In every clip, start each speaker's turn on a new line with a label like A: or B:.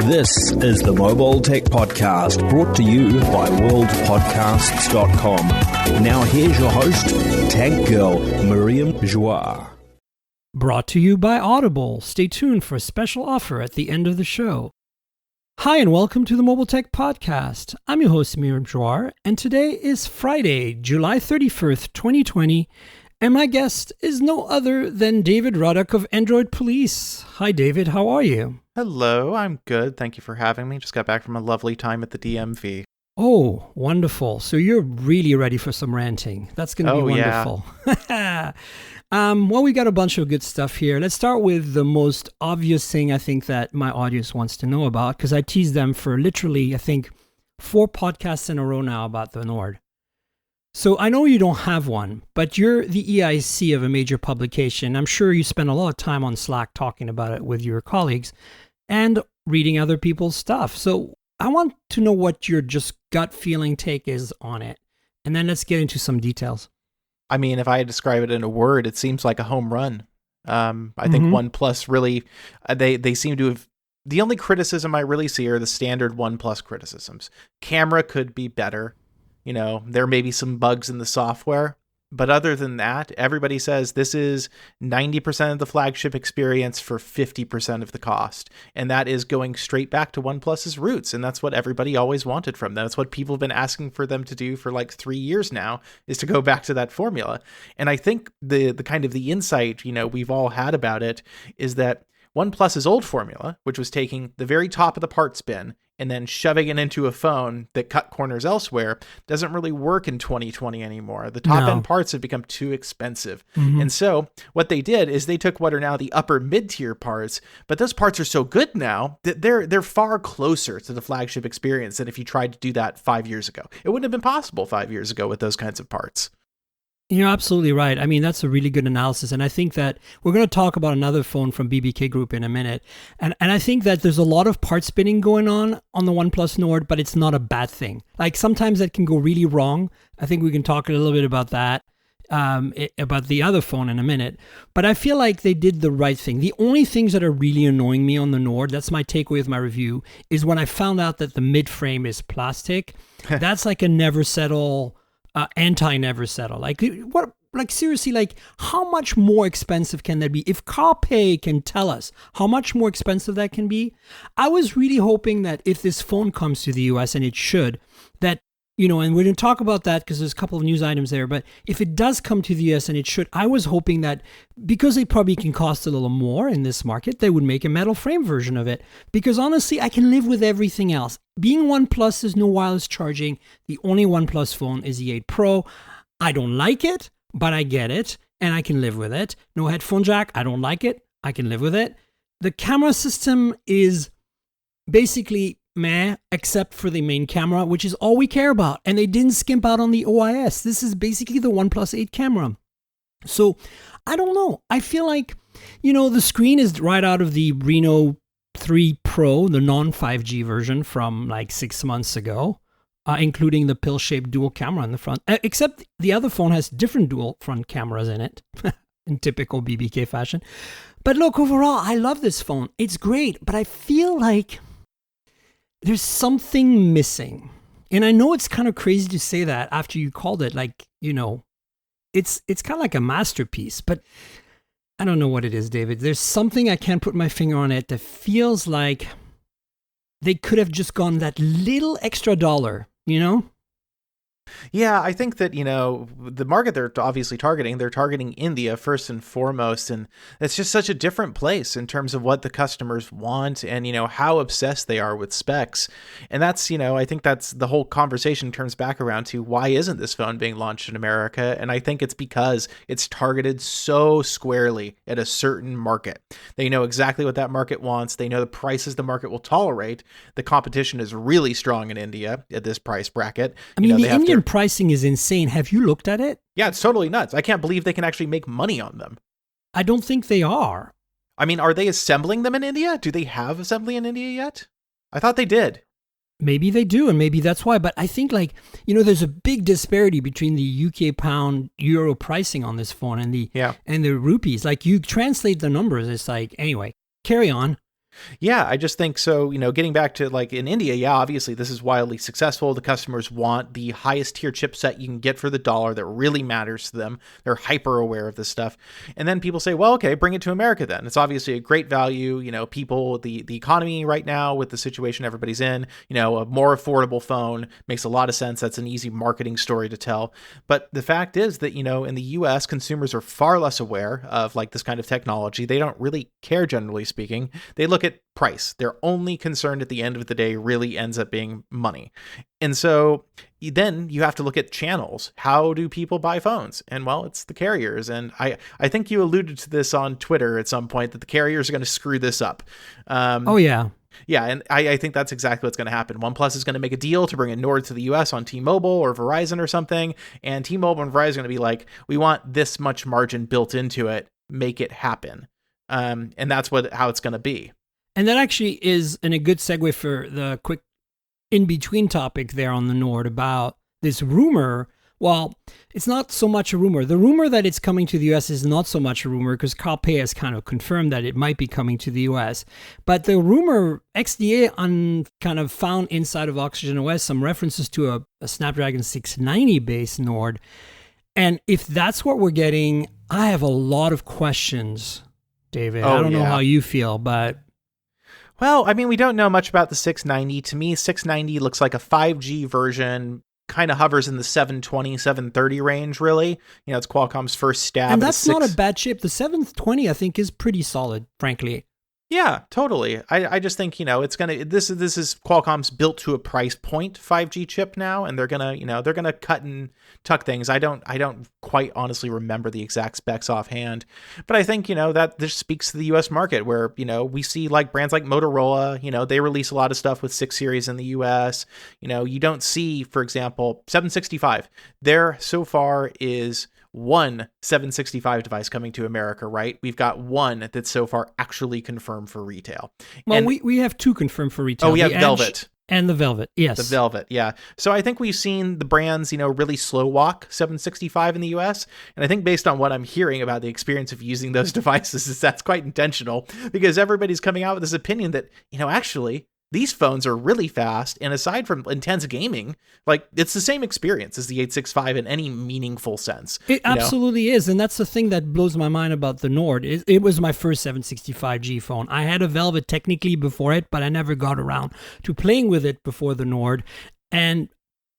A: This is the Mobile Tech Podcast, brought to you by worldpodcasts.com. Now here's your host, Tech Girl, Miriam Joie.
B: Brought to you by Audible. Stay tuned for a special offer at the end of the show. Hi, and welcome to the Mobile Tech Podcast. I'm your host, Miriam Joie, and today is Friday, July 31st, 2020, and my guest is no other than David Ruddock of Android Police. Hi, David. How are you?
C: Hello, I'm good. Thank you for having me. Just got back from a lovely time at the DMV.
B: Oh, wonderful. So you're really ready for some ranting. That's going to be wonderful. Yeah. Well, we got a bunch of good stuff here. Let's start with the most obvious thing I think that my audience wants to know about, because I teased them for literally, I think, 4 podcasts in a row now about the Nord. So I know you don't have one, but you're the EIC of a major publication. I'm sure you spend a lot of time on Slack talking about it with your colleagues and reading other people's stuff. So I want to know what your just gut feeling take is on it. And then let's get into some details.
C: I mean, if I had to describe it in a word, it seems like a home run. I think OnePlus really, they seem to have, the only criticism I really see are the standard OnePlus criticisms. Camera could be better. You know, there may be some bugs in the software, but other than that, everybody says this is 90% of the flagship experience for 50% of the cost. And that is going straight back to OnePlus's roots. And that's what everybody always wanted from them. That's what people have been asking for them to do for like 3 years now, is to go back to that formula. And I think the kind of the insight, you know, we've all had about it is that OnePlus's old formula, which was taking the very top of the parts bin and then shoving it into a phone that cut corners elsewhere, doesn't really work in 2020 anymore. The top-end parts have become too expensive. And so what they did is they took what are now the upper mid-tier parts, but those parts are so good now that they're far closer to the flagship experience than if you tried to do that 5 years ago. It wouldn't have been possible 5 years ago with those kinds of parts.
B: You're absolutely right. I mean, that's a really good analysis. And I think that we're going to talk about another phone from BBK Group in a minute. And I think that there's a lot of part spinning going on the OnePlus Nord, but it's not a bad thing. Like sometimes that can go really wrong. I think we can talk a little bit about that, about the other phone in a minute. But I feel like they did the right thing. The only things that are really annoying me on the Nord, that's my takeaway with my review, is when I found out that the mid frame is plastic. That's like a never settle. Anti-never settle. Like what? Like seriously, like how much more expensive can that be? If CarPay can tell us how much more expensive that can be, I was really hoping that if this phone comes to the US, and it should, that, you know, and we're going to talk about that because there's a couple of news items there, but if it does come to the US, and it should, I was hoping that because they probably can cost a little more in this market, they would make a metal frame version of it. Because honestly, I can live with everything else. Being OnePlus, there's no wireless charging. The only OnePlus phone is the 8 Pro. I don't like it, but I get it, and I can live with it. No headphone jack, I don't like it. I can live with it. The camera system is basically meh, except for the main camera, which is all we care about. And they didn't skimp out on the OIS. This is basically the OnePlus 8 camera. So I don't know. I feel like, you know, the screen is right out of the Reno 3 Pro, the non-5G version from like 6 months ago, including the pill-shaped dual camera in the front, except the other phone has different dual front cameras in it, in typical BBK fashion. But look, overall, I love this phone. It's great, but I feel like there's something missing. And I know it's kind of crazy to say that after you called it, like, you know, it's kind of like a masterpiece, but I don't know what it is, David. There's something, I can't put my finger on it, that feels like they could have just gone that little extra dollar, you know?
C: Yeah, I think that, you know, the market they're obviously targeting, they're targeting India first and foremost. And it's just such a different place in terms of what the customers want and, you know, how obsessed they are with specs. And that's, you know, I think that's the whole conversation turns back around to why isn't this phone being launched in America? And I think it's because it's targeted so squarely at a certain market. They know exactly what that market wants. They know the prices the market will tolerate. The competition is really strong in India at this price bracket.
B: I mean, the Indian pricing is insane. Have you looked at it?
C: Yeah, it's totally nuts. I can't believe they can actually make money on them.
B: I don't think they are.
C: I mean, are they assembling them in India? Do they have assembly in India yet? I thought they did.
B: Maybe they do, and maybe that's why. But I think, like, you know, there's a big disparity between the UK pound euro pricing on this phone and the rupees. Like, you translate the numbers, it's like, anyway, carry on.
C: Yeah, I just think so, getting back to like in India, yeah, obviously this is wildly successful. The customers want the highest tier chipset you can get for the dollar that really matters to them. They're hyper aware of this stuff. And then people say, well, okay, bring it to America then. It's obviously a great value. People, the economy right now with the situation everybody's in, a more affordable phone makes a lot of sense. That's an easy marketing story to tell. But the fact is that, in the US, consumers are far less aware of like this kind of technology. They don't really care, generally speaking. They look at price. They're only concerned at the end of the day really ends up being money. And so then you have to look at channels. How do people buy phones? And well, it's the carriers. And I think you alluded to this on Twitter at some point that the carriers are going to screw this up.
B: Oh, yeah.
C: Yeah, and I think that's exactly what's going to happen. OnePlus is going to make a deal to bring a Nord to the US on T-Mobile or Verizon or something. And T-Mobile and Verizon are going to be like, we want this much margin built into it. Make it happen. And that's how it's going to be.
B: And that actually is a good segue for the quick in-between topic there on the Nord about this rumor. Well, it's not so much a rumor. The rumor that it's coming to the US is not so much a rumor because Carl Pei has kind of confirmed that it might be coming to the US. But the rumor, XDA kind of found inside of Oxygen OS some references to a Snapdragon 690 based Nord. And if that's what we're getting, I have a lot of questions, David. I don't know how you feel, but...
C: Well, I mean, we don't know much about the 690. To me, 690 looks like a 5G version, kind of hovers in the 720, 730 range, really. It's Qualcomm's first stab.
B: And that's not a bad chip. The 720, I think, is pretty solid, frankly.
C: Yeah, totally. I just think, it's going to, this is Qualcomm's built to a price point 5G chip now, and they're going to cut and tuck things. I don't quite honestly remember the exact specs offhand, but I think, that this speaks to the US market where, we see like brands like Motorola, they release a lot of stuff with 6 series in the US. You don't see, for example, 765. There so far is one 765 device coming to America, right? We've got one that's so far actually confirmed for retail.
B: Well, and we have 2 confirmed for retail.
C: Oh, we have Velvet.
B: And the Velvet, yes.
C: The Velvet, yeah. So I think we've seen the brands, really slow walk 765 in the US. And I think based on what I'm hearing about the experience of using those devices, is that's quite intentional because everybody's coming out with this opinion that, actually, these phones are really fast, and aside from intense gaming, like it's the same experience as the 865 in any meaningful sense.
B: It absolutely is, and that's the thing that blows my mind about the Nord. It was my first 765G phone. I had a Velvet technically before it, but I never got around to playing with it before the Nord, and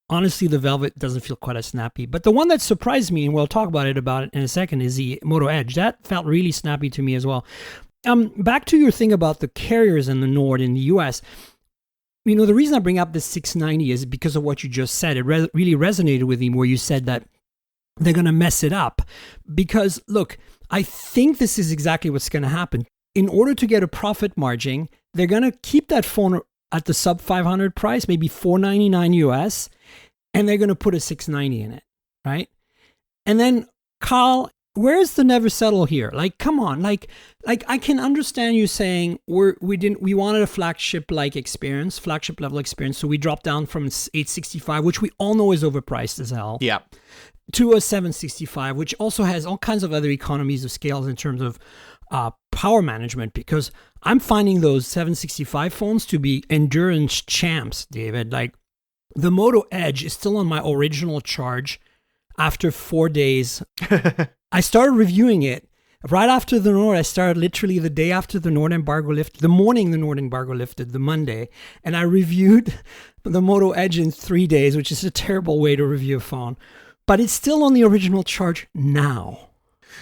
B: honestly, the Velvet doesn't feel quite as snappy. But the one that surprised me, and we'll talk about it in a second, is the Moto Edge. That felt really snappy to me as well. Back to your thing about the carriers and the Nord in the US. The reason I bring up the 690 is because of what you just said. It really resonated with me where you said that they're going to mess it up. Because, look, I think this is exactly what's going to happen. In order to get a profit margin, they're going to keep that phone at the sub 500 price, maybe $499 US, and they're going to put a 690 in it, right? And then, Carl, where's the never settle here? Like, come on, like I can understand you saying we wanted a flagship level experience, so we dropped down from 865, which we all know is overpriced as hell.
C: Yeah.
B: To a 765, which also has all kinds of other economies of scales in terms of power management, because I'm finding those 765 phones to be endurance champs, David. Like the Moto Edge is still on my original charge after 4 days. I started reviewing it right after the Nord. I started literally the day after the Nord embargo lifted, the morning the Nord embargo lifted, the Monday. And I reviewed the Moto Edge in 3 days, which is a terrible way to review a phone. But it's still on the original charge now.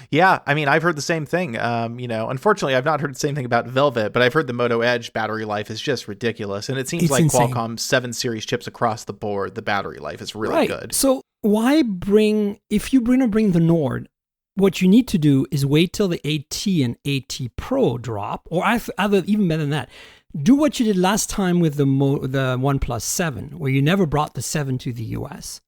C: Yeah, I mean, I've heard the same thing. Unfortunately, I've not heard the same thing about Velvet, but I've heard the Moto Edge battery life is just ridiculous. And it seems like insane. Qualcomm's 7 series chips across the board, the battery life is really good.
B: So why if you're going to bring the Nord, what you need to do is wait till the 8T and 8T Pro drop, or even better than that, do what you did last time with the OnePlus 7, where you never brought the 7 to the US.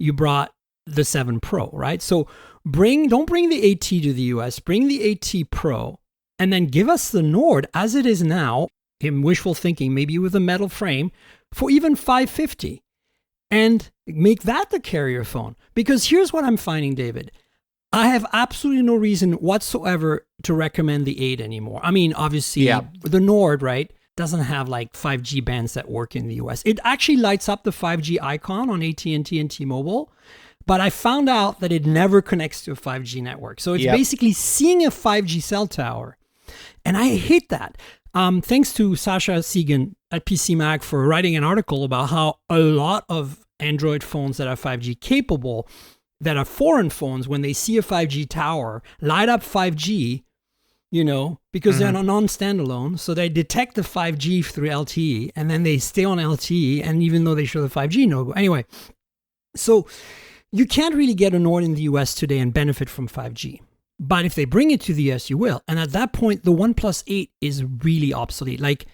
B: You brought the 7 Pro, right? So don't bring the 8T to the US, bring the 8T Pro, and then give us the Nord as it is now, in wishful thinking, maybe with a metal frame, for even $550. And make that the carrier phone. Because here's what I'm finding, David. I have absolutely no reason whatsoever to recommend the 8 anymore. I mean, obviously, the Nord, right, doesn't have like 5G bands that work in the US. It actually lights up the 5G icon on AT&T and T-Mobile, but I found out that it never connects to a 5G network. So it's basically seeing a 5G cell tower. And I hate that. Thanks to Sasha Segan at PC Mag for writing an article about how a lot of Android phones that are 5G capable, that are foreign phones, when they see a 5G tower, light up 5G, because they're non-standalone. So they detect the 5G through LTE, and then they stay on LTE, and even though they show the 5G no-go. Anyway, so you can't really get a Nord in the US today and benefit from 5G. But if they bring it to the US, you will. And at that point, the OnePlus 8 is really obsolete. Like,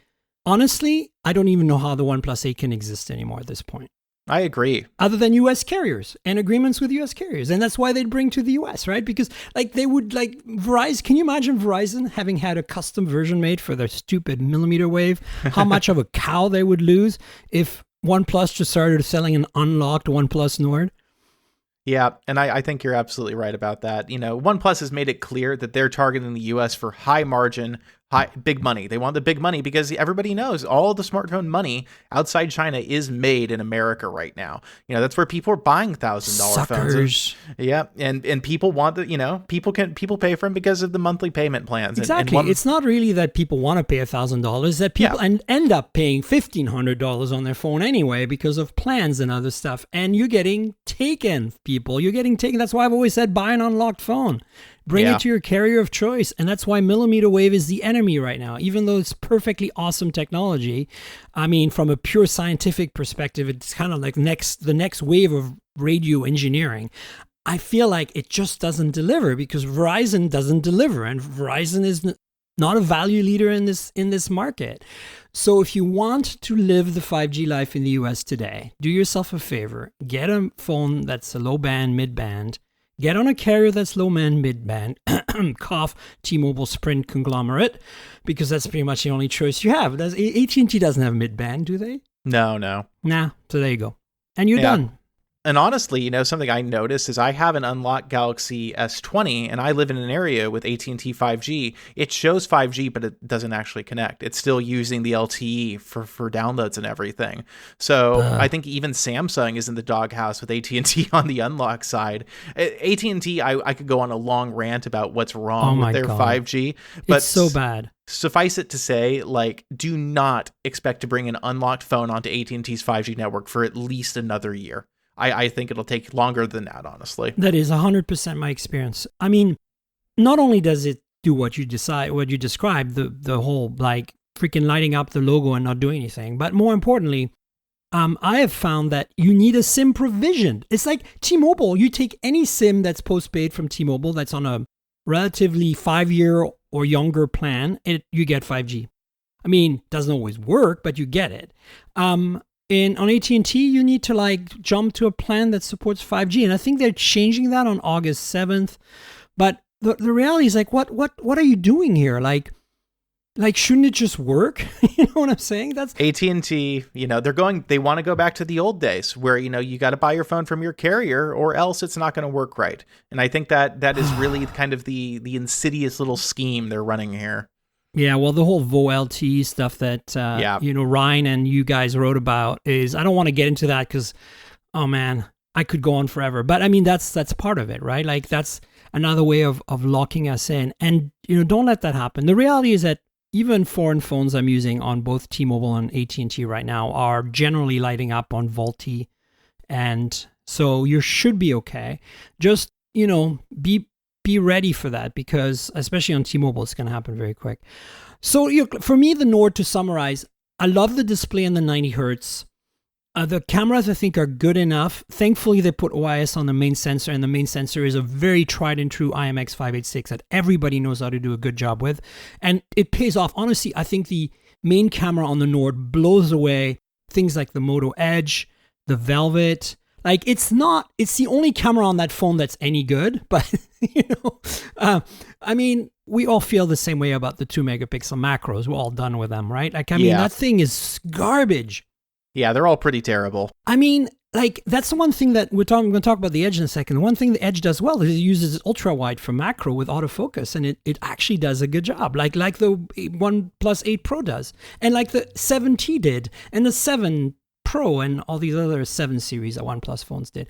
B: honestly, I don't even know how the OnePlus 8 can exist anymore at this point.
C: I agree.
B: Other than US carriers and agreements with US carriers. And that's why they'd bring to the US, right? Because they would Verizon. Can you imagine Verizon having had a custom version made for their stupid millimeter wave? How much of a cow they would lose if OnePlus just started selling an unlocked OnePlus Nord?
C: Yeah, and I think you're absolutely right about that. OnePlus has made it clear that they're targeting the US for high margin, big money. They want the big money because everybody knows all the smartphone money outside China is made in America right now. That's where people are buying $1,000 phones. And people want the, people pay for them because of the monthly payment plans.
B: Exactly. It's not really that people want to pay $1,000, that people end up paying $1,500 on their phone anyway because of plans and other stuff. And you're getting taken, people. You're getting taken. That's why I've always said buy an unlocked phone. Bring it to your carrier of choice. And that's why millimeter wave is the enemy right now. Even though it's perfectly awesome technology, I mean, from a pure scientific perspective, it's kind of like the next wave of radio engineering. I feel like it just doesn't deliver because Verizon doesn't deliver. And Verizon is not a value leader in this market. So if you want to live the 5G life in the US today, do yourself a favor. Get a phone that's a low band, mid band. Get on a carrier that's low band, mid band, cough T-Mobile Sprint conglomerate, because that's pretty much the only choice you have. AT&T doesn't have mid band, do they?
C: No.
B: Nah, so there you go. And you're done.
C: And honestly, something I noticed is I have an unlocked Galaxy S20 and I live in an area with AT&T 5G. It shows 5G, but it doesn't actually connect. It's still using the LTE for downloads and everything. So I think even Samsung is in the doghouse with AT&T on the unlock side. AT&T, I could go on a long rant about what's wrong with their 5G. But
B: it's so bad.
C: Suffice it to say, do not expect to bring an unlocked phone onto AT&T's 5G network for at least another year. I think it'll take longer than that, honestly.
B: That is 100% my experience. I mean, not only does it do what you described, the whole freaking lighting up the logo and not doing anything, but more importantly, I have found that you need a SIM provision. It's like T-Mobile. You take any SIM that's postpaid from T-Mobile that's on a relatively 5-year or younger plan, you get 5G. I mean, doesn't always work, but you get it. On AT&T, you need to jump to a plan that supports 5G, and I think they're changing that on August 7th. But the reality is what are you doing here? Shouldn't it just work? You know what I'm saying? That's
C: AT&T. They want to go back to the old days where you got to buy your phone from your carrier or else it's not going to work right. And I think that is really kind of the insidious little scheme they're running here.
B: Yeah, well, the whole VoLTE stuff that Ryan and you guys wrote about is, I don't want to get into that because, oh man, I could go on forever. But I mean, that's part of it, right? That's another way of locking us in. And don't let that happen. The reality is that even foreign phones I'm using on both T-Mobile and AT&T right now are generally lighting up on VoLTE, and so you should be okay. Just be ready for that, because especially on T-Mobile, it's going to happen very quick. So for me, the Nord, to summarize, I love the display and the 90 hertz. The cameras, I think, are good enough. Thankfully, they put OIS on the main sensor, and the main sensor is a very tried and true IMX586 that everybody knows how to do a good job with. And it pays off. Honestly, I think the main camera on the Nord blows away things like the Moto Edge, the Velvet. It's the only camera on that phone that's any good, but, I mean, we all feel the same way about the 2 megapixel macros. We're all done with them, right? That thing is garbage.
C: Yeah, they're all pretty terrible.
B: I mean, like that's the one thing that we're going to talk about the Edge in a second. The one thing the Edge does well is it uses ultra wide for macro with autofocus, and it actually does a good job, like the OnePlus 8 Pro does, and like the 7T did, and the 7 Pro, and all these other 7 series that OnePlus phones did.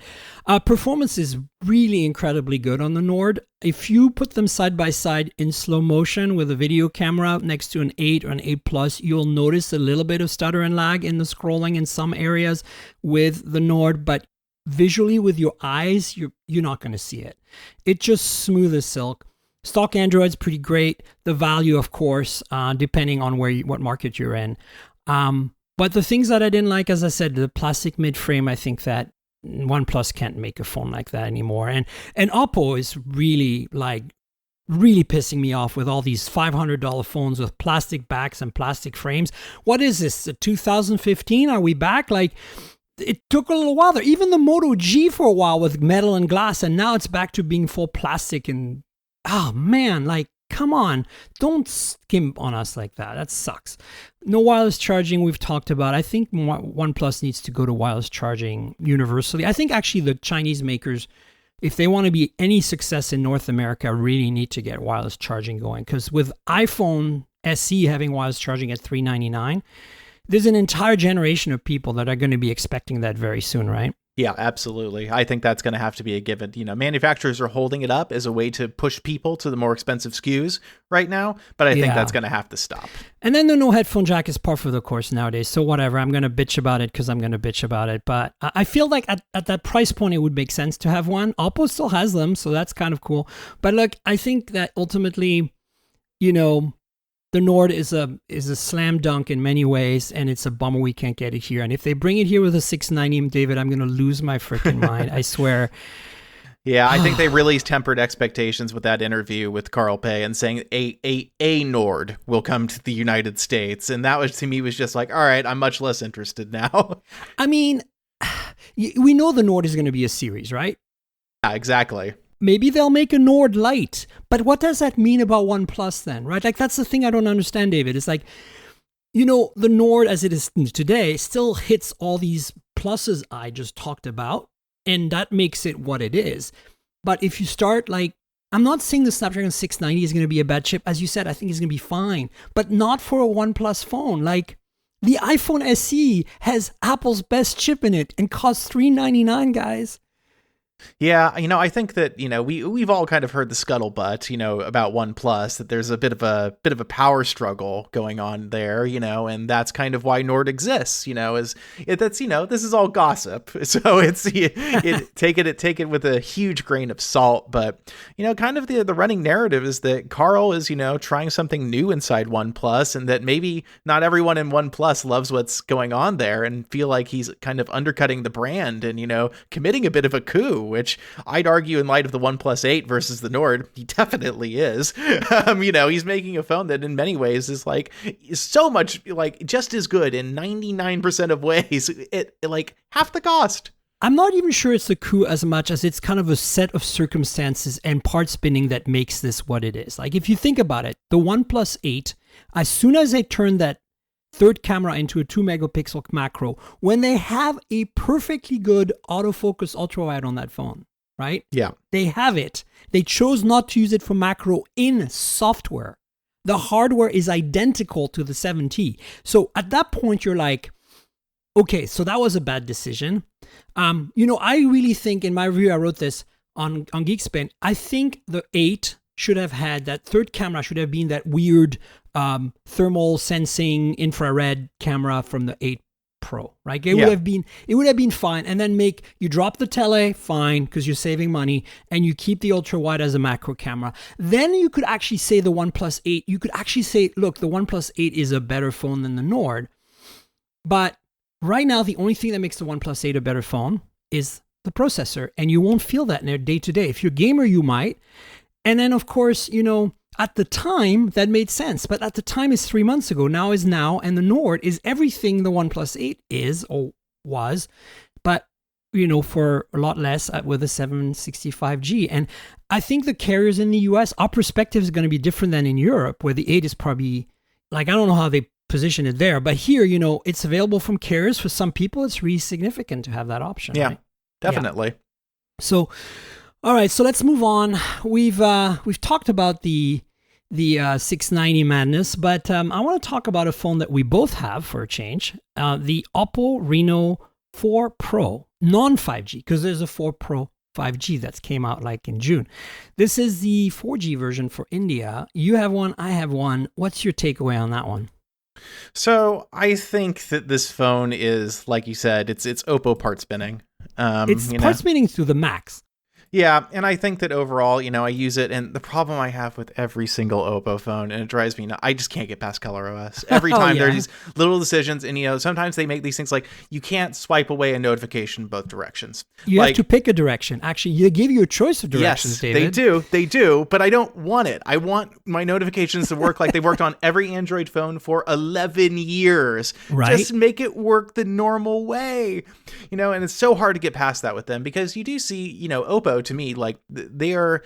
B: Performance is really incredibly good on the Nord. If you put them side by side in slow motion with a video camera next to an 8 or an 8 Plus, you'll notice a little bit of stutter and lag in the scrolling in some areas with the Nord, but visually with your eyes, you're not going to see it. It just smooth as silk. Stock Android's pretty great. The value, of course, depending on what market you're in. But the things that I didn't like, as I said, the plastic mid-frame, I think that OnePlus can't make a phone like that anymore. And Oppo is really pissing me off with all these $500 phones with plastic backs and plastic frames. What is this, 2015? Are we back? Like, it took a little while there. Even the Moto G for a while with metal and glass, and now it's back to being full plastic. And, oh man, like, come on, don't skimp on us like that. That sucks. No wireless charging, we've talked about. I think OnePlus needs to go to wireless charging universally. I think actually the Chinese makers, if they want to be any success in North America, really need to get wireless charging going. Because with iPhone SE having wireless charging at $399, there's an entire generation of people that are going to be expecting that very soon, right?
C: Yeah, absolutely. I think that's going to have to be a given. Manufacturers are holding it up as a way to push people to the more expensive SKUs right now, but I think that's going to have to stop.
B: And then the no headphone jack is par for the course nowadays. So whatever, I'm going to bitch about it because I'm going to bitch about it. But I feel like at that price point, it would make sense to have one. Oppo still has them, so that's kind of cool. But look, I think that ultimately, the Nord is a slam dunk in many ways, and it's a bummer we can't get it here. And if they bring it here with a 690, David, I'm going to lose my freaking mind. I swear.
C: Yeah, I think they really tempered expectations with that interview with Carl Pei and saying a Nord will come to the United States. And that was, to me, was just like, all right, I'm much less interested now.
B: I mean, we know the Nord is going to be a series, right?
C: Yeah, exactly.
B: Maybe they'll make a Nord Lite, but what does that mean about OnePlus then, right? Like, that's the thing I don't understand, David. It's like, the Nord as it is today still hits all these pluses I just talked about, and that makes it what it is. But if you start, like, I'm not saying the Snapdragon 690 is going to be a bad chip. As you said, I think it's going to be fine, but not for a OnePlus phone. Like, the iPhone SE has Apple's best chip in it and costs $399, guys.
C: Yeah, I think that we've all kind of heard the scuttlebutt, about OnePlus, that there's a bit of a power struggle going on there, and that's kind of why Nord exists. This is all gossip, so it's take it with a huge grain of salt. But kind of the running narrative is that Carl is trying something new inside OnePlus, and that maybe not everyone in OnePlus loves what's going on there, and feel like he's kind of undercutting the brand and committing a bit of a coup. Which I'd argue, in light of the OnePlus 8 versus the Nord, he definitely is. He's making a phone that in many ways is so much just as good in 99% of ways, like half the cost.
B: I'm not even sure it's a coup as much as it's kind of a set of circumstances and part spinning that makes this what it is. Like, if you think about it, the OnePlus 8, as soon as they turn that third camera into a 2-megapixel macro, when they have a perfectly good autofocus ultra wide on that phone, right?
C: Yeah.
B: They have it. They chose not to use it for macro in software. The hardware is identical to the 7T. So at that point, you're like, okay, so that was a bad decision. I really think, in my review, I wrote this on Geekspin, I think the 8 should have had that third camera, should have been that weird thermal sensing infrared camera from the 8 Pro, right? It would have been fine. And then you drop the tele, fine, because you're saving money, and you keep the ultra wide as a macro camera. Then you could actually say the OnePlus 8, you could actually say, look, the OnePlus 8 is a better phone than the Nord. But right now, the only thing that makes the OnePlus 8 a better phone is the processor, and you won't feel that in their day to day. If you're a gamer, you might. And then, of course, at the time, that made sense. But at the time is 3 months ago. Now is now. And the Nord is everything the OnePlus 8 is or was. But, for a lot less with a 765G. And I think the carriers in the US, our perspective is going to be different than in Europe, where the 8 is probably, I don't know how they position it there. But here, it's available from carriers. For some people, it's really significant to have that option.
C: Yeah,
B: right?
C: definitely.
B: Yeah. So, all right, so let's move on. We've talked about the 690 madness, but I want to talk about a phone that we both have for a change, the Oppo Reno 4 Pro, non-5G, because there's a 4 Pro 5G that's came out like in June. This is the 4G version for India. You have one, I have one. What's your takeaway on that one?
C: So I think that this phone is, like you said, it's Oppo part spinning.
B: It's part spinning to the max.
C: Yeah, and I think that overall, I use it, and the problem I have with every single Oppo phone, and it drives me nuts, I just can't get past ColorOS. Every time there are these little decisions, and sometimes they make these things like you can't swipe away a notification both directions.
B: You have to pick a direction. Actually, they give you a choice of directions,
C: yes,
B: David.
C: They do, but I don't want it. I want my notifications to work like they've worked on every Android phone for 11 years.
B: Right.
C: Just make it work the normal way. And it's so hard to get past that with them because you do see, Oppo, to me, like they are,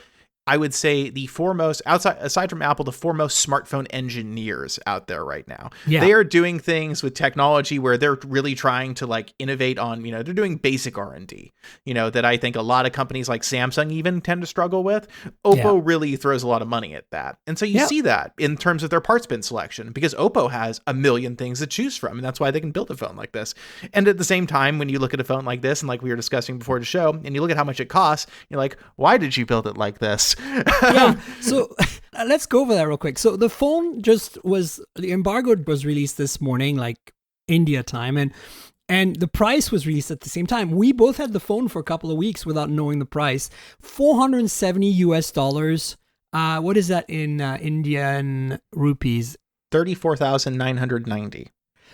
C: I would say, the foremost, aside from Apple, the foremost smartphone engineers out there right now.
B: Yeah.
C: They are doing things with technology where they're really trying to like innovate on, they're doing basic R&D, that I think a lot of companies like Samsung even tend to struggle with. Oppo really throws a lot of money at that. And so you see that in terms of their parts bin selection, because Oppo has a million things to choose from. And that's why they can build a phone like this. And at the same time, when you look at a phone like this, and like we were discussing before the show, and you look at how much it costs, you're like, why did you build it like this?
B: Yeah. So let's go over that real quick. So the phone the embargo was released this morning, like India time, and the price was released at the same time. We both had the phone for a couple of weeks without knowing the price. $470. What is that in Indian rupees?
C: 34,990.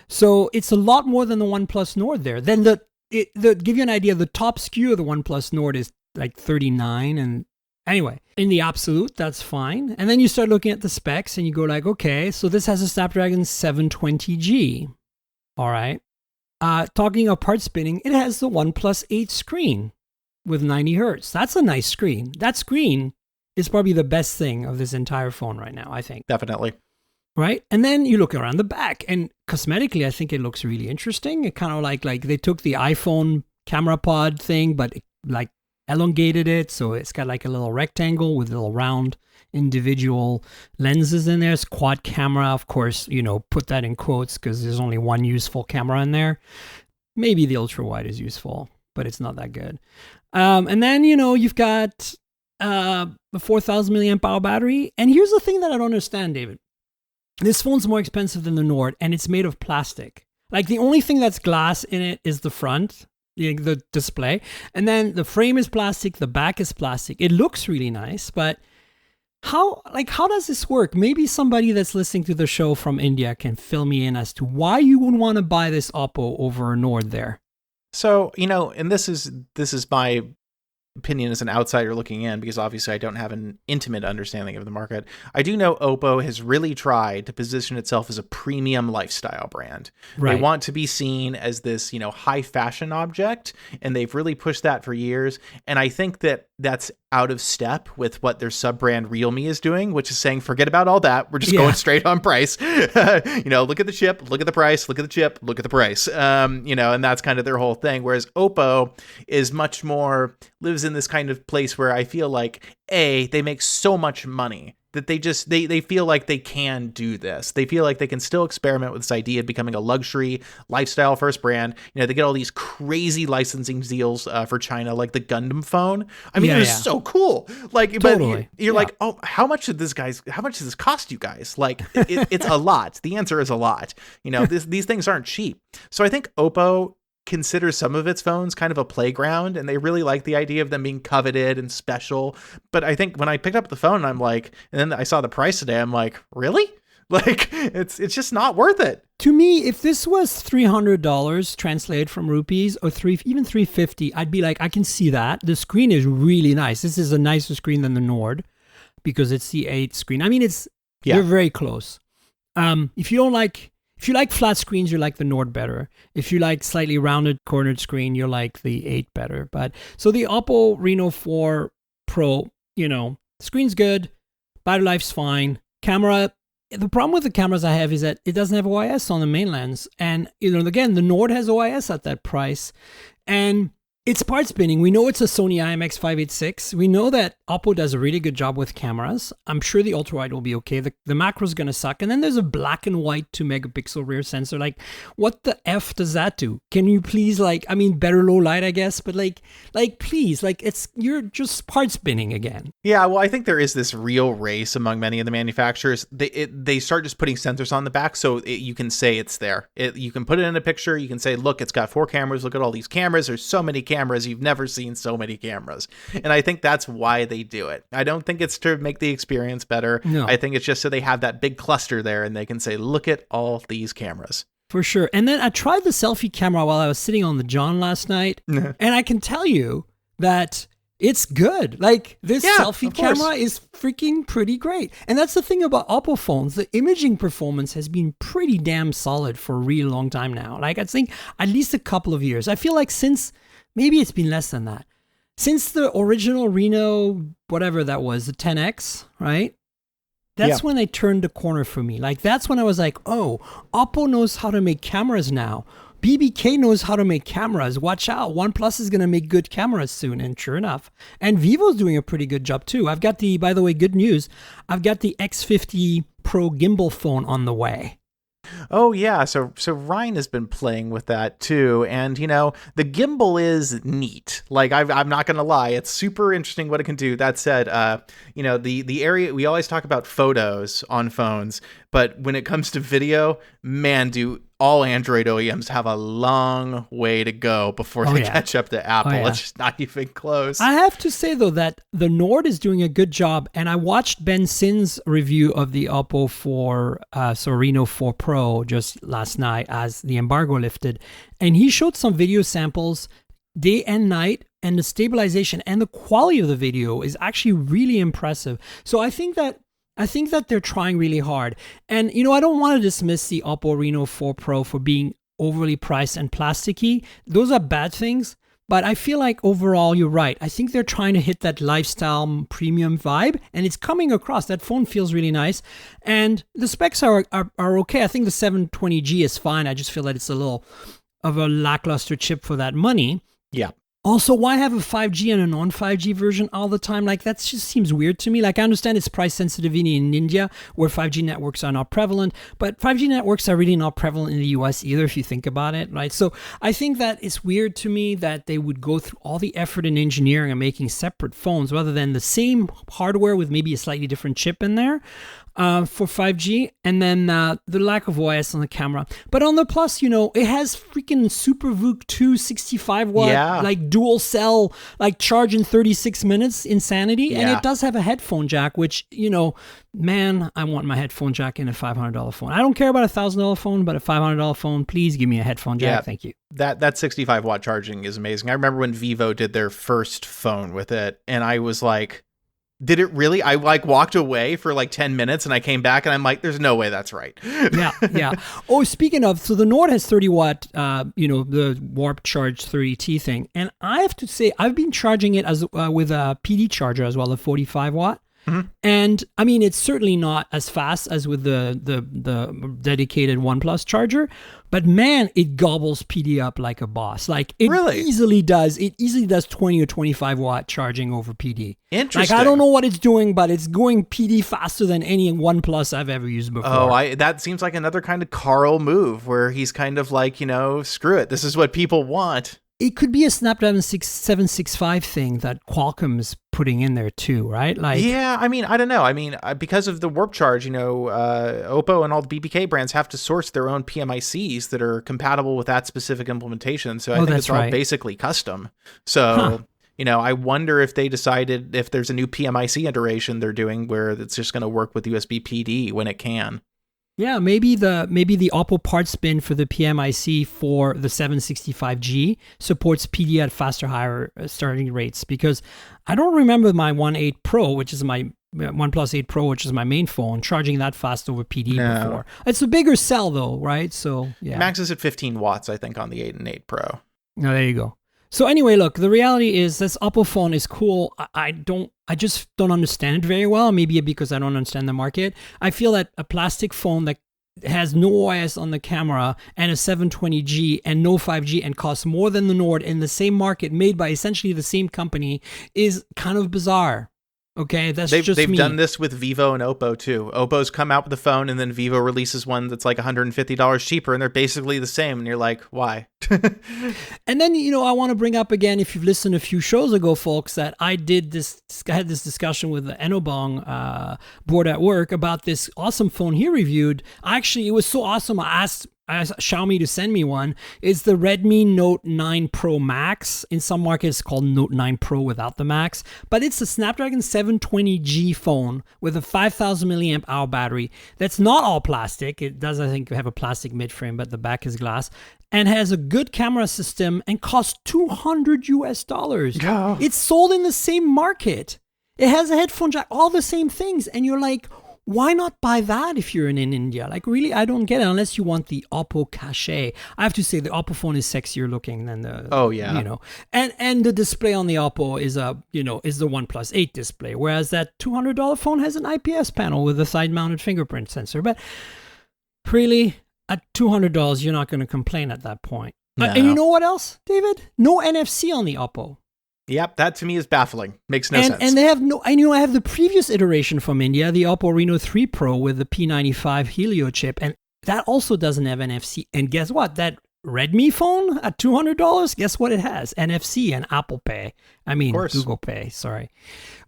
B: So it's a lot more than the OnePlus Nord there. Then give you an idea, the top SKU of the OnePlus Nord is like 39, and anyway, in the absolute, that's fine. And then you start looking at the specs and you go like, okay, so this has a Snapdragon 720G. All right. Talking of part spinning, it has the OnePlus 8 screen with 90 hertz. That's a nice screen. That screen is probably the best thing of this entire phone right now, I think.
C: Definitely.
B: Right? And then you look around the back, and cosmetically, I think it looks really interesting. It kind of like they took the iPhone camera pod thing, but like elongated it, so it's got like a little rectangle with little round individual lenses in there. It's quad camera, of course, put that in quotes because there's only one useful camera in there. Maybe the ultra wide is useful, but it's not that good. And then you've got a 4,000 milliamp hour battery. And here's the thing that I don't understand, David. This phone's more expensive than the Nord, and it's made of plastic. Like the only thing that's glass in it is the front, the display, and then the frame is plastic, the back is plastic. It looks really nice, but how does this work? Maybe somebody that's listening to the show from India can fill me in as to why you would want to buy this Oppo over a Nord there.
C: So, and this is my opinion as an outsider looking in, because obviously I don't have an intimate understanding of the market. I do know Oppo has really tried to position itself as a premium lifestyle brand. Right. They want to be seen as this, high fashion object, and they've really pushed that for years. And I think that that's out of step with what their sub-brand Realme is doing, which is saying, forget about all that. We're just going straight on price. Look at the chip, look at the price, look at the chip, look at the price. And that's kind of their whole thing. Whereas Oppo is much more, lives in this kind of place where I feel like, they make so much money that they feel like they can do this. They feel like they can still experiment with this idea of becoming a luxury lifestyle first brand. They get all these crazy licensing deals for China, like the Gundam phone. I mean, it's so cool. Like,
B: totally.
C: But you're like, oh, how much does this cost you guys? Like, it's a lot. The answer is a lot. These things aren't cheap. So I think Oppo considers some of its phones kind of a playground, and they really like the idea of them being coveted and special. But I think when I picked up the phone, I'm like, and then I saw the price today, I'm like, really? Like, it's just not worth it.
B: To me, if this was $300 translated from rupees, or even $350, I'd be like, I can see that. The screen is really nice. This is a nicer screen than the Nord because it's the 8 screen. I mean, you're very close. If you like flat screens, you like the Nord better. If you like slightly rounded, cornered screen, you like the 8 better. But so the Oppo Reno 4 Pro, screen's good, battery life's fine, camera the problem with the cameras I have is that it doesn't have OIS on the main lens. And, again, the Nord has OIS at that price. And it's part spinning. We know it's a Sony IMX586. We know that Oppo does a really good job with cameras. I'm sure the ultra-wide will be okay. The macro is going to suck. And then there's a black and white 2-megapixel rear sensor. Like, what the F does that do? Can you please, better low light, I guess, but please, you're just part spinning again.
C: Yeah, well, I think there is this real race among many of the manufacturers. They start just putting sensors on the back so you can say it's there. You can put it in a picture. You can say, look, it's got 4 cameras. Look at all these cameras. There's so many cameras. You've never seen so many cameras. And I think that's why they do it. I don't think it's to make the experience better.
B: No.
C: I think it's just so they have that big cluster there and they can say, look at all these cameras.
B: For sure. And then I tried the selfie camera while I was sitting on the John last night. And I can tell you that it's good. This selfie camera is freaking pretty great. And that's the thing about Oppo phones. The imaging performance has been pretty damn solid for a really long time now. I think at least a couple of years. I feel like since, maybe it's been less than that. Since the original Reno, whatever that was, the 10X, right? That's when they turned the corner for me. That's when I was like, oh, Oppo knows how to make cameras now. BBK knows how to make cameras. Watch out. OnePlus is going to make good cameras soon. And sure enough. And Vivo's doing a pretty good job too. I've got by the way, good news. I've got the X50 Pro gimbal phone on the way.
C: Oh yeah, so Ryan has been playing with that too, and the gimbal is neat. I'm not gonna lie, it's super interesting what it can do. That said, the area we always talk about photos on phones, but when it comes to video, man, do all Android OEMs have a long way to go before they catch up to Apple. It's just not even close.
B: I have to say, though, that the Nord is doing a good job. And I watched Ben Sin's review of the Oppo Reno 4 Pro just last night as the embargo lifted. And he showed some video samples day and night. And the stabilization and the quality of the video is actually really impressive. So I think that they're trying really hard. And, I don't want to dismiss the Oppo Reno 4 Pro for being overly priced and plasticky. Those are bad things. But I feel like overall, you're right. I think they're trying to hit that lifestyle premium vibe. And it's coming across. That phone feels really nice. And the specs are okay. I think the 720G is fine. I just feel that it's a little of a lackluster chip for that money.
C: Yeah.
B: Also, why have a 5G and a non-5G version all the time? That just seems weird to me. I understand it's price sensitivity in India where 5G networks are not prevalent, but 5G networks are really not prevalent in the US either if you think about it, right? So I think that it's weird to me that they would go through all the effort in engineering and making separate phones rather than the same hardware with maybe a slightly different chip in there. For 5G, and then the lack of OIS on the camera. But on the Plus, it has freaking Super VOOC 2 65 watt, dual cell, charge in 36 minutes, insanity. Yeah. And it does have a headphone jack, which, man, I want my headphone jack in a $500 phone. I don't care about a $1,000 phone, but a $500 phone, please give me a headphone jack.
C: Yeah,
B: thank you.
C: That 65 watt charging is amazing. I remember when Vivo did their first phone with it, and I was like, did it really? I walked away for 10 minutes and I came back and I'm like, there's no way that's right.
B: Yeah. Oh, speaking of, so the Nord has 30 watt, the Warp Charge 30T thing. And I have to say, I've been charging it as with a PD charger as well, a 45 watt. Mm-hmm. And I mean, it's certainly not as fast as with the dedicated OnePlus charger, but man, it gobbles PD up like a boss. Really? easily does 20 or 25 watt charging over PD.
C: Interesting.
B: I don't know what it's doing, but it's going PD faster than any OnePlus I've ever used before.
C: Oh, that seems like another kind of Carl move where he's kind of screw it. This is what people want.
B: It could be a Snapdragon 765 thing that Qualcomm's putting in there too, right?
C: Yeah, I mean, I don't know. I mean, because of the Warp Charge, Oppo and all the BBK brands have to source their own PMICs that are compatible with that specific implementation. So I think it's all basically custom. So, I wonder if they decided if there's a new PMIC iteration they're doing where it's just going to work with USB PD when it can.
B: Yeah, maybe the Oppo part spin for the PMIC for the 765G supports PD at faster, higher starting rates, because I don't remember my OnePlus 8 Pro, which is my main phone, charging that fast over PD before. It's a bigger cell though, right? So yeah.
C: Max is at 15 watts, I think, on the 8 and 8 Pro.
B: Oh, there you go. So anyway, look, the reality is this Oppo phone is cool. I just don't understand it very well. Maybe because I don't understand the market. I feel that a plastic phone that has no OIS on the camera and a 720G and no 5G and costs more than the Nord in the same market made by essentially the same company is kind of bizarre. Okay, they've
C: done this with Vivo and Oppo too. Oppo's come out with a phone, and then Vivo releases one that's like $150 cheaper, and they're basically the same. And you're like, why?
B: And then I want to bring up again, if you've listened a few shows ago, folks, that I had this discussion with the Enobong board at work about this awesome phone he reviewed. Actually, it was so awesome. I asked Xiaomi to send me one. It's the Redmi Note 9 Pro Max. In some markets, it's called Note 9 Pro without the Max. But it's a Snapdragon 720G phone with a 5,000 milliamp hour battery. That's not all plastic. It does, I think, have a plastic mid-frame, but the back is glass. And has a good camera system and costs $200 US.
C: Oh.
B: It's sold in the same market. It has a headphone jack, all the same things. And you're like, why not buy that if you're in India? Like, really, I don't get it unless you want the Oppo cachet. I have to say the Oppo phone is sexier looking than the and the display on the Oppo is the OnePlus 8 display, whereas that $200 phone has an IPS panel with a side-mounted fingerprint sensor. But really, at $200, you're not going to complain at that point.
C: No.
B: And you know what else, David? No NFC on the Oppo.
C: Yep, that to me is baffling. Makes no sense.
B: And they have I have the previous iteration from India, the Oppo Reno 3 Pro with the P95 Helio chip, and that also doesn't have NFC. And guess what? That Redmi phone at $200, guess what it has? NFC and Apple Pay. Google Pay, sorry.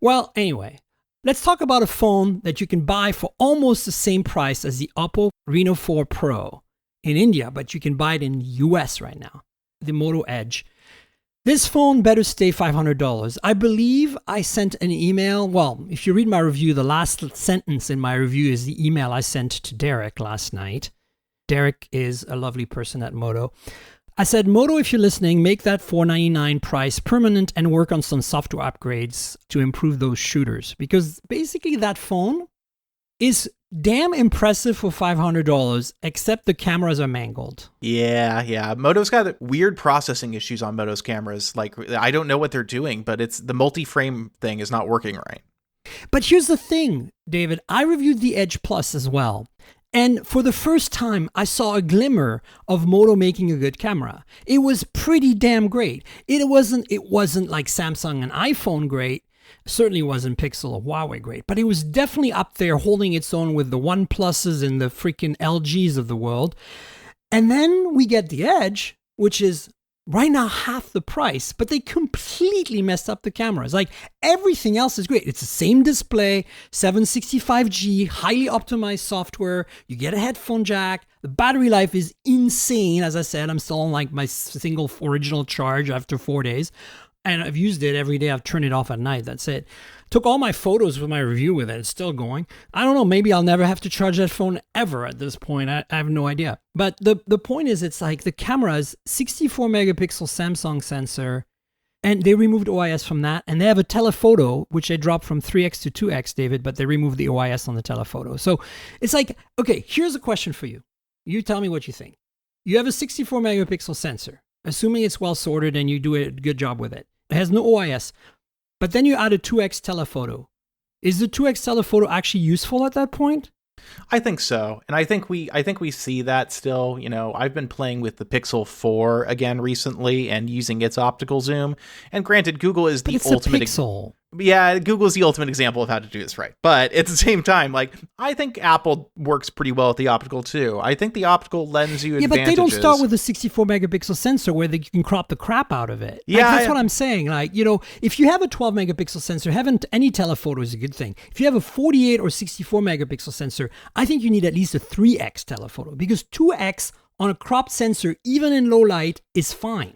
B: Well, anyway, let's talk about a phone that you can buy for almost the same price as the Oppo Reno 4 Pro in India, but you can buy it in the US right now, the Moto Edge. This phone better stay $500. I believe I sent an email. Well, if you read my review, the last sentence in my review is the email I sent to Derek last night. Derek is a lovely person at Moto. I said, Moto, if you're listening, make that $499 price permanent and work on some software upgrades to improve those shooters. Because basically that phone is damn impressive for $500, except the cameras are mangled.
C: Yeah. Moto's got weird processing issues on Moto's cameras. Like, I don't know what they're doing, but it's the multi-frame thing is not working right.
B: But here's the thing, David. I reviewed the Edge Plus as well. And for the first time, I saw a glimmer of Moto making a good camera. It was pretty damn great. It wasn't like Samsung and iPhone great. Certainly wasn't Pixel or Huawei great, but it was definitely up there holding its own with the OnePluses and the freaking LGs of the world. And then we get the Edge, which is right now half the price, but they completely messed up the cameras. Like, everything else is great. It's the same display, 765G, highly optimized software. You get a headphone jack. The battery life is insane. As I said, I'm still on like my single original charge after 4 days. And I've used it every day. I've turned it off at night. That's it. Took all my photos with my review with it. It's still going. I don't know. Maybe I'll never have to charge that phone ever at this point. I have no idea. But the point is, it's like the camera's 64 megapixel Samsung sensor, and they removed OIS from that. And they have a telephoto, which they dropped from 3x to 2x, David, but they removed the OIS on the telephoto. So it's like, okay, here's a question for you. You tell me what you think. You have a 64 megapixel sensor, assuming it's well sorted and you do a good job with it. It has no OIS, but then you add a 2x telephoto. Is the 2x telephoto actually useful at that point?
C: I think so. And I think we see that still. I've been playing with the Pixel 4 again recently and using its optical zoom. And granted, Google is the ultimate
B: Pixel.
C: Yeah, Google's the ultimate example of how to do this right. But at the same time, like, I think Apple works pretty well with the optical too. I think the optical lends you advantages.
B: Yeah, but they don't start with a 64 megapixel sensor where you can crop the crap out of it.
C: Yeah,
B: that's what I'm saying. Like, if you have a 12 megapixel sensor, having any telephoto is a good thing. If you have a 48 or 64 megapixel sensor, I think you need at least a 3x telephoto, because 2x on a cropped sensor, even in low light, is fine.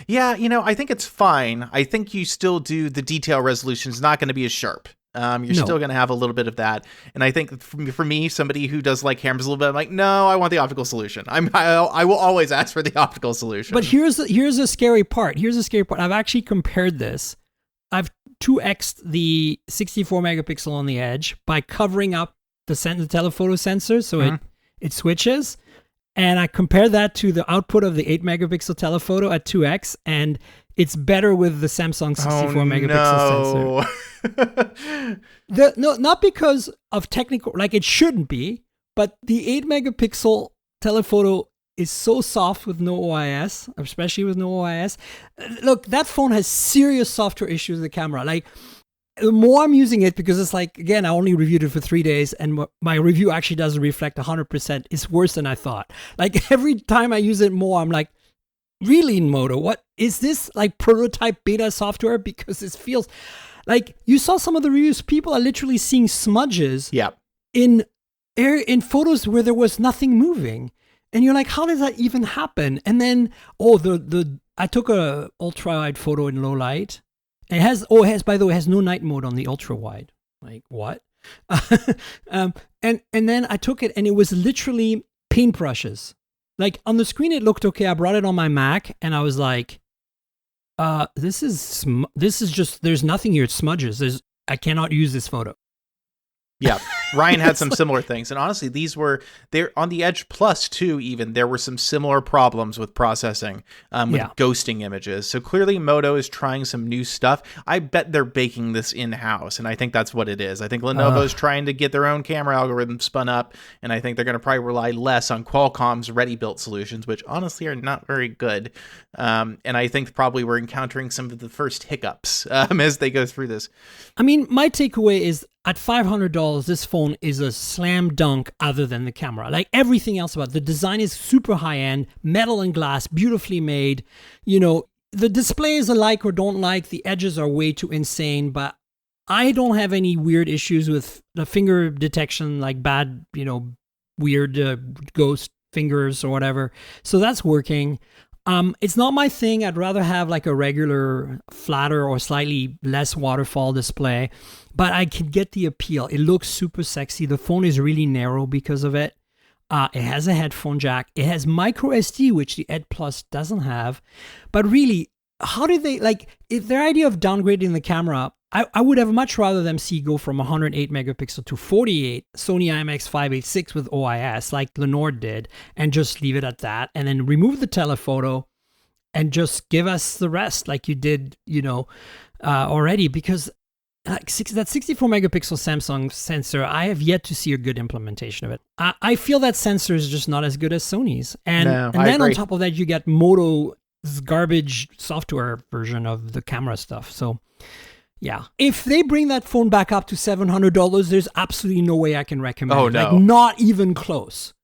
C: Yeah, I think it's fine. I think you still do the detail resolution is not going to be as sharp. You're still going to have a little bit of that. And I think for me, somebody who does like cameras a little bit, I'm like, no, I want the optical solution. I will always ask for the optical solution.
B: But here's a scary part. I've actually compared this. I've 2x'd the 64 megapixel on the Edge by covering up the telephoto sensor so it switches. And I compared that to the output of the 8 megapixel telephoto at 2x, and it's better with the Samsung 64 megapixel sensor. No, not because of technical, like it shouldn't be, but the 8 megapixel telephoto is so soft with no OIS, especially with no OIS. Look, that phone has serious software issues with the camera. Like, the more I'm using it, because it's like, again, I only reviewed it for 3 days, and my review actually doesn't reflect 100%. It's worse than I thought. Like, every time I use it more, I'm like, really, Moto, what is this, like prototype beta software? Because it feels like, you saw some of the reviews, people are literally seeing smudges in photos where there was nothing moving. And you're like, how does that even happen? And then, I took a ultra wide photo in low light. It has, by the way, it has no night mode on the ultra wide. Like, what? And then I took it, and it was literally paintbrushes. Like, on the screen, it looked okay. I brought it on my Mac, and I was like, this is just, there's nothing here. It's smudges. I cannot use this photo.
C: Yeah, Ryan had some similar things. And honestly, they're on the Edge Plus too, even. There were some similar problems with processing, with ghosting images. So clearly Moto is trying some new stuff. I bet they're baking this in-house, and I think that's what it is. I think Lenovo's trying to get their own camera algorithm spun up, and I think they're going to probably rely less on Qualcomm's ready-built solutions, which honestly are not very good. And I think probably we're encountering some of the first hiccups as they go through this.
B: I mean, my takeaway is, at $500, this phone is a slam dunk other than the camera. Like, everything else about it. The design is super high-end, metal and glass, beautifully made. You know, the displays are like or don't like. The edges are way too insane, but I don't have any weird issues with the finger detection, like bad, weird ghost fingers or whatever. So that's working. It's not my thing. I'd rather have like a regular flatter or slightly less waterfall display, but I can get the appeal. It looks super sexy. The phone is really narrow because of it. It has a headphone jack. It has micro SD, which the Ed Plus doesn't have. But really, how did they, like, if their idea of downgrading the camera, I would have much rather them see go from 108 megapixel to 48 Sony IMX586 with OIS, like the Nord did, and just leave it at that, and then remove the telephoto and just give us the rest like you did, already. Because that 64 megapixel Samsung sensor, I have yet to see a good implementation of it. I feel that sensor is just not as good as Sony's. And then on top of that, you get Moto's garbage software version of the camera stuff. So, yeah. If they bring that phone back up to $700, there's absolutely no way I can recommend it.
C: No.
B: Like, not even close.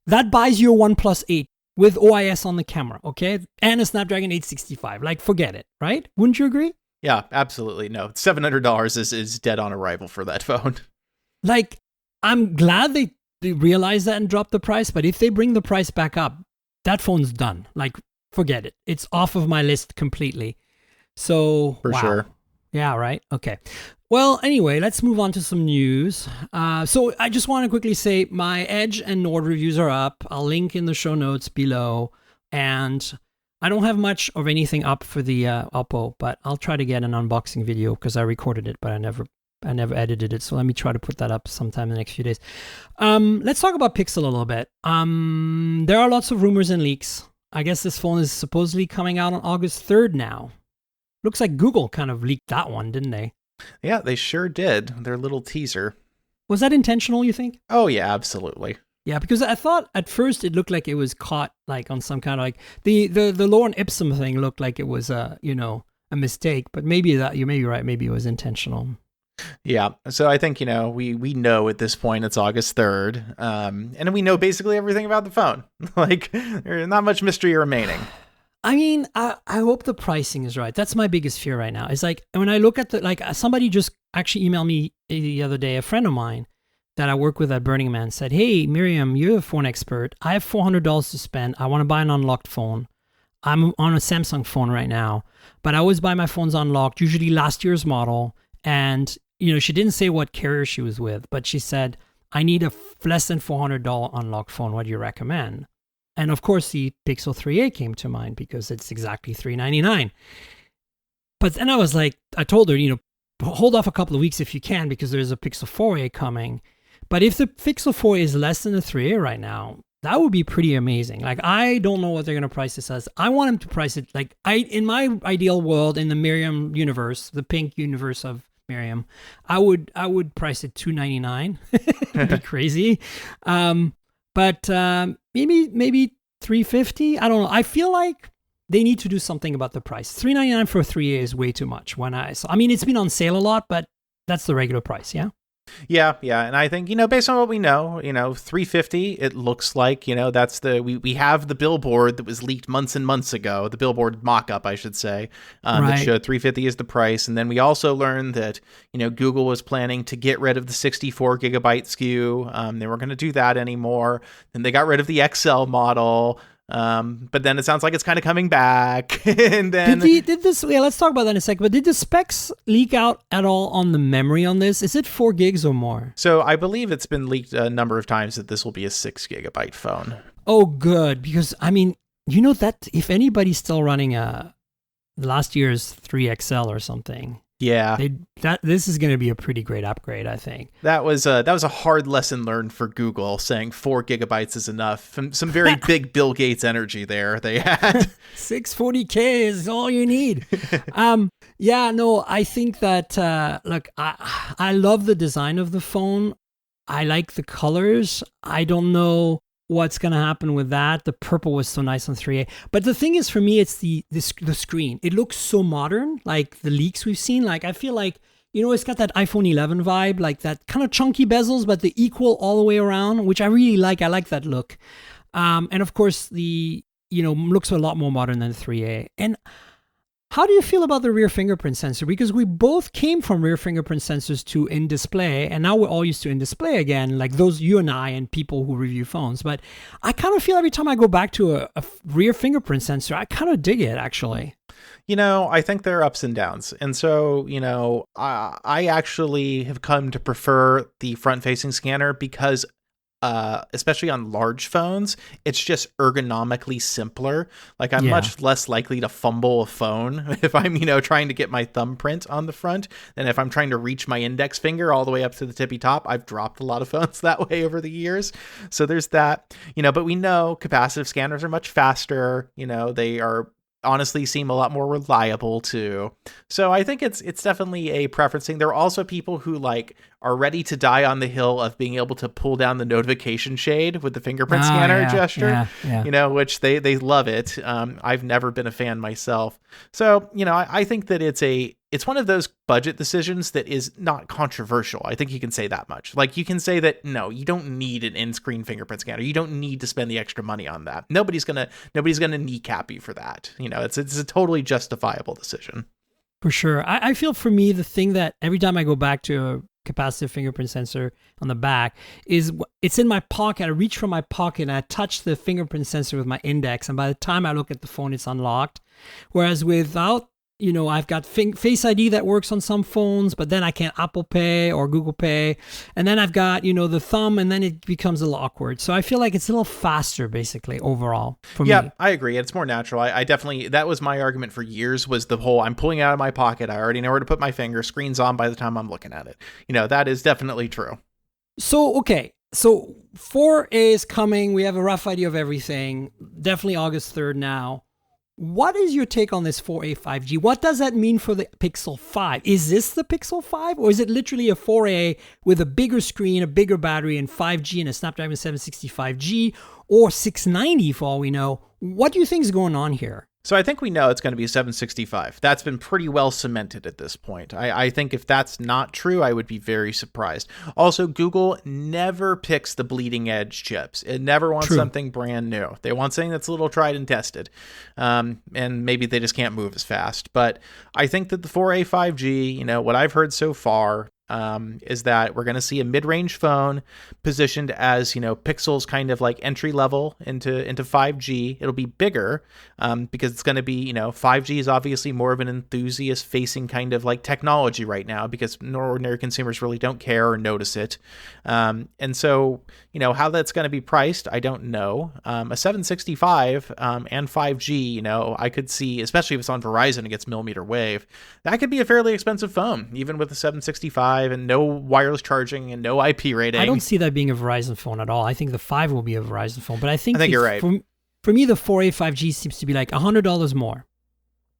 B: That buys you a OnePlus 8 with OIS on the camera, okay? And a Snapdragon 865. Like, forget it, right? Wouldn't you agree?
C: Yeah, absolutely. No, $700 is dead on arrival for that phone.
B: Like, I'm glad they realized that and dropped the price, but if they bring the price back up, that phone's done. Like, forget it. It's off of my list completely. So,
C: For sure.
B: Yeah, right? Okay. Well, anyway, let's move on to some news. So I just want to quickly say my Edge and Nord reviews are up. I'll link in the show notes below. And I don't have much of anything up for the Oppo, but I'll try to get an unboxing video because I recorded it, but I never edited it. So let me try to put that up sometime in the next few days. Let's talk about Pixel a little bit. There are lots of rumors and leaks. I guess this phone is supposedly coming out on August 3rd now. Looks like Google kind of leaked that one, didn't they?
C: Yeah, they sure did. Their little teaser.
B: Was that intentional, you think?
C: Oh, yeah, absolutely.
B: Yeah, because I thought at first it looked like it was caught like on some kind of like the Lorem Ipsum thing looked like it was a mistake, but maybe you may be right. Maybe it was intentional.
C: Yeah. So I think, we know at this point it's August 3rd. And we know basically everything about the phone. Like, there's not much mystery remaining.
B: I mean, I hope the pricing is right. That's my biggest fear right now. It's like when I look at somebody just actually emailed me the other day, a friend of mine that I work with at Burning Man said, "Hey, Miriam, you're a phone expert. I have $400 to spend. I want to buy an unlocked phone. I'm on a Samsung phone right now, but I always buy my phones unlocked, usually last year's model." And, she didn't say what carrier she was with, but she said, "I need a less than $400 unlocked phone. What do you recommend?" And of course, the Pixel 3a came to mind because it's exactly $399. But then I was like, I told her, hold off a couple of weeks if you can because there's a Pixel 4a coming. But if the Pixel 4a is less than the 3a right now, That would be pretty amazing. Like, I don't know what they're going to price this as. I want them to price it like in my ideal world, in the Miriam universe, the pink universe of Miriam, I would price it $299. It'd be crazy. But maybe $350. I don't know. I feel like they need to do something about the price. $399 for a 3A is way too much. I mean, it's been on sale a lot, but that's the regular price. Yeah.
C: Yeah. And I think, based on what we know, $350, it looks like, that's we have the billboard that was leaked months and months ago, the billboard mock-up, I should say, that showed $350 is the price. And then we also learned that, Google was planning to get rid of the 64 gigabyte SKU. They weren't going to do that anymore. Then they got rid of the XL model. But then it sounds like it's kind of coming back. And then
B: let's talk about that in a second. But did the specs leak out at all on the memory on this? Is it 4 gigs or more?
C: So I believe it's been leaked a number of times that this will be a 6 gigabyte phone.
B: Oh, good. Because I mean, that if anybody's still running last year's 3XL or something.
C: Yeah,
B: this is going to be a pretty great upgrade, I think.
C: That was a hard lesson learned for Google, saying 4 gigabytes is enough. Some very big Bill Gates energy there they had.
B: 640K is all you need. I think that look, I love the design of the phone. I like the colors. I don't know what's going to happen with that. The purple was so nice on 3A. But the thing is, for me, it's the screen. It looks so modern, like the leaks we've seen. Like, I feel like, it's got that iPhone 11 vibe, like that kind of chunky bezels, but the equal all the way around, which I really like. I like that look. And of course, the, looks a lot more modern than 3A. And how do you feel about the rear fingerprint sensor? Because we both came from rear fingerprint sensors to in-display, and now we're all used to in-display again, like those you and I and people who review phones. But I kind of feel every time I go back to a rear fingerprint sensor, I kind of dig it, actually.
C: I think there are ups and downs. And so, I actually have come to prefer the front-facing scanner because especially on large phones, it's just ergonomically simpler. Like, I'm much less likely to fumble a phone if I'm, trying to get my thumbprint on the front than if I'm trying to reach my index finger all the way up to the tippy top. I've dropped a lot of phones that way over the years. So there's that, but we know capacitive scanners are much faster. They are honestly seem a lot more reliable too. So I think it's definitely a preference thing. There are also people who are ready to die on the hill of being able to pull down the notification shade with the fingerprint scanner gesture, which they love it. I've never been a fan myself. So, I think that it's one of those budget decisions that is not controversial. I think you can say that much. Like, you can say that, no, you don't need an in-screen fingerprint scanner. You don't need to spend the extra money on that. Nobody's gonna kneecap you for that. It's a totally justifiable decision.
B: For sure. I feel, for me, the thing that every time I go back to a capacitive fingerprint sensor on the back is it's in my pocket. I reach from my pocket and I touch the fingerprint sensor with my index, and by the time I look at the phone, it's unlocked. Whereas without, I've got Face ID that works on some phones, but then I can't Apple Pay or Google Pay. And then I've got, the thumb, and then it becomes a little awkward. So I feel like it's a little faster, basically, overall, for me.
C: Yeah, I agree. It's more natural. I definitely, that was my argument for years, was the whole, I'm pulling it out of my pocket. I already know where to put my finger. Screen's on by the time I'm looking at it. That is definitely true.
B: So, okay. So 4A is coming. We have a rough idea of everything. Definitely August 3rd now. What is your take on this 4A 5G? What does that mean for the Pixel 5? Is this the Pixel 5, or is it literally a 4A with a bigger screen, a bigger battery, and 5G and a Snapdragon 765G or 690 for all we know? What do you think is going on here?
C: So I think we know it's going to be a 765. That's been pretty well cemented at this point. I think if that's not true, I would be very surprised. Also, Google never picks the bleeding edge chips. It never wants something brand new. They want something that's a little tried and tested. And maybe they just can't move as fast. But I think that the 4A 5G, what I've heard so far, is that we're going to see a mid-range phone positioned as, Pixel's kind of like entry level into 5G. It'll be bigger because it's going to be, 5G is obviously more of an enthusiast facing kind of like technology right now because ordinary consumers really don't care or notice it. And so, how that's going to be priced, I don't know. A 765 and 5G, I could see, especially if it's on Verizon and gets millimeter wave, that could be a fairly expensive phone, even with a 765 765 and no wireless charging and no IP rating.
B: I don't see that being a Verizon phone at all. I think the 5 will be a Verizon phone, but I think
C: you're right.
B: For me, the 4A 5G seems to be like $100 more.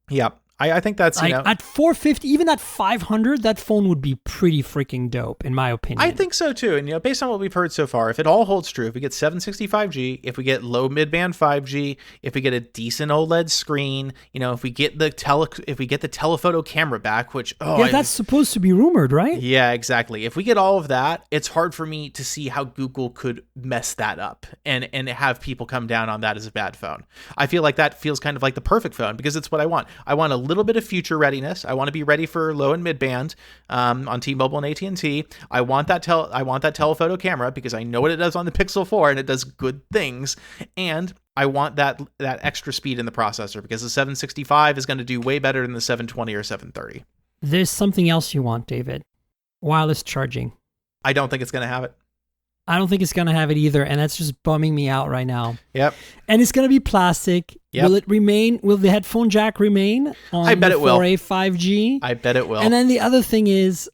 C: Yeah. I think that's,
B: like, at $450, even at $500, that phone would be pretty freaking dope, in my opinion.
C: I think so too. And based on what we've heard so far, if it all holds true, if we get 765G, if we get low mid-band 5G, if we get a decent OLED screen, if we get the telephoto camera back, which
B: that's supposed to be rumored, right?
C: Yeah, exactly. If we get all of that, it's hard for me to see how Google could mess that up and have people come down on that as a bad phone. I feel like that feels kind of like the perfect phone because it's what I want. I want a little bit of future readiness. I want to be ready for low and mid band on T-Mobile and AT&T. I want that telephoto camera because I know what it does on the Pixel 4 and it does good things. And I want that extra speed in the processor because the 765 is going to do way better than the 720 or 730.
B: There's something else you want, David. Wireless charging.
C: I don't think it's going to have it.
B: I don't think it's going to have it either, and that's just bumming me out right now.
C: Yep.
B: And it's going to be plastic. Yep. Will it remain? Will the headphone jack remain on
C: I bet
B: the
C: it will.
B: 4A 5G?
C: I bet it will.
B: And then the other thing is,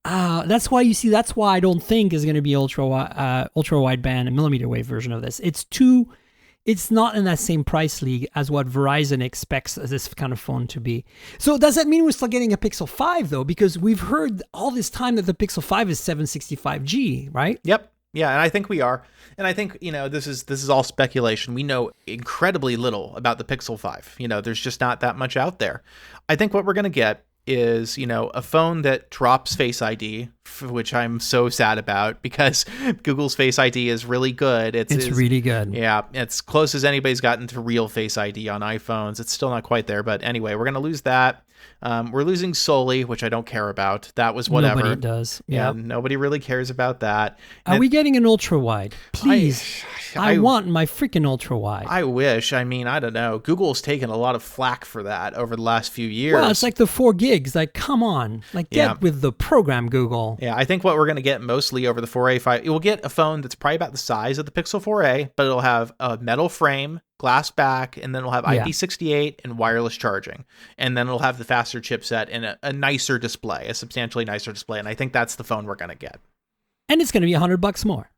B: that's why I don't think is going to be ultra wideband and millimeter wave version of this. It's not in that same price league as what Verizon expects this kind of phone to be. So does that mean we're still getting a Pixel 5 though? Because we've heard all this time that the Pixel 5 is 765G, right?
C: Yep. Yeah, and I think we are. And I think, this is all speculation. We know incredibly little about the Pixel 5. There's just not that much out there. I think what we're going to get is, a phone that drops Face ID, which I'm so sad about because Google's Face ID is really good. It's
B: really good.
C: Yeah, it's close as anybody's gotten to real Face ID on iPhones. It's still not quite there, but anyway, we're going to lose that. We're losing Soli, which I don't care about. That was whatever.
B: Nobody does. Yeah.
C: Nobody really cares about that.
B: Are we getting an ultra wide? Please. I want my freaking ultra wide.
C: I wish. I don't know. Google's taken a lot of flack for that over the last few years.
B: Well, it's like the 4 gigs. Like, come on. Like, get with the program, Google.
C: Yeah, I think what we're going to get mostly over the 4A 5, we'll get a phone that's probably about the size of the Pixel 4A, but it'll have a metal frame, glass back, and then it'll have IP68 and wireless charging. And then it'll have the faster chipset and a nicer display, a substantially nicer display. And I think that's the phone we're going to get.
B: And it's going to be $100 more.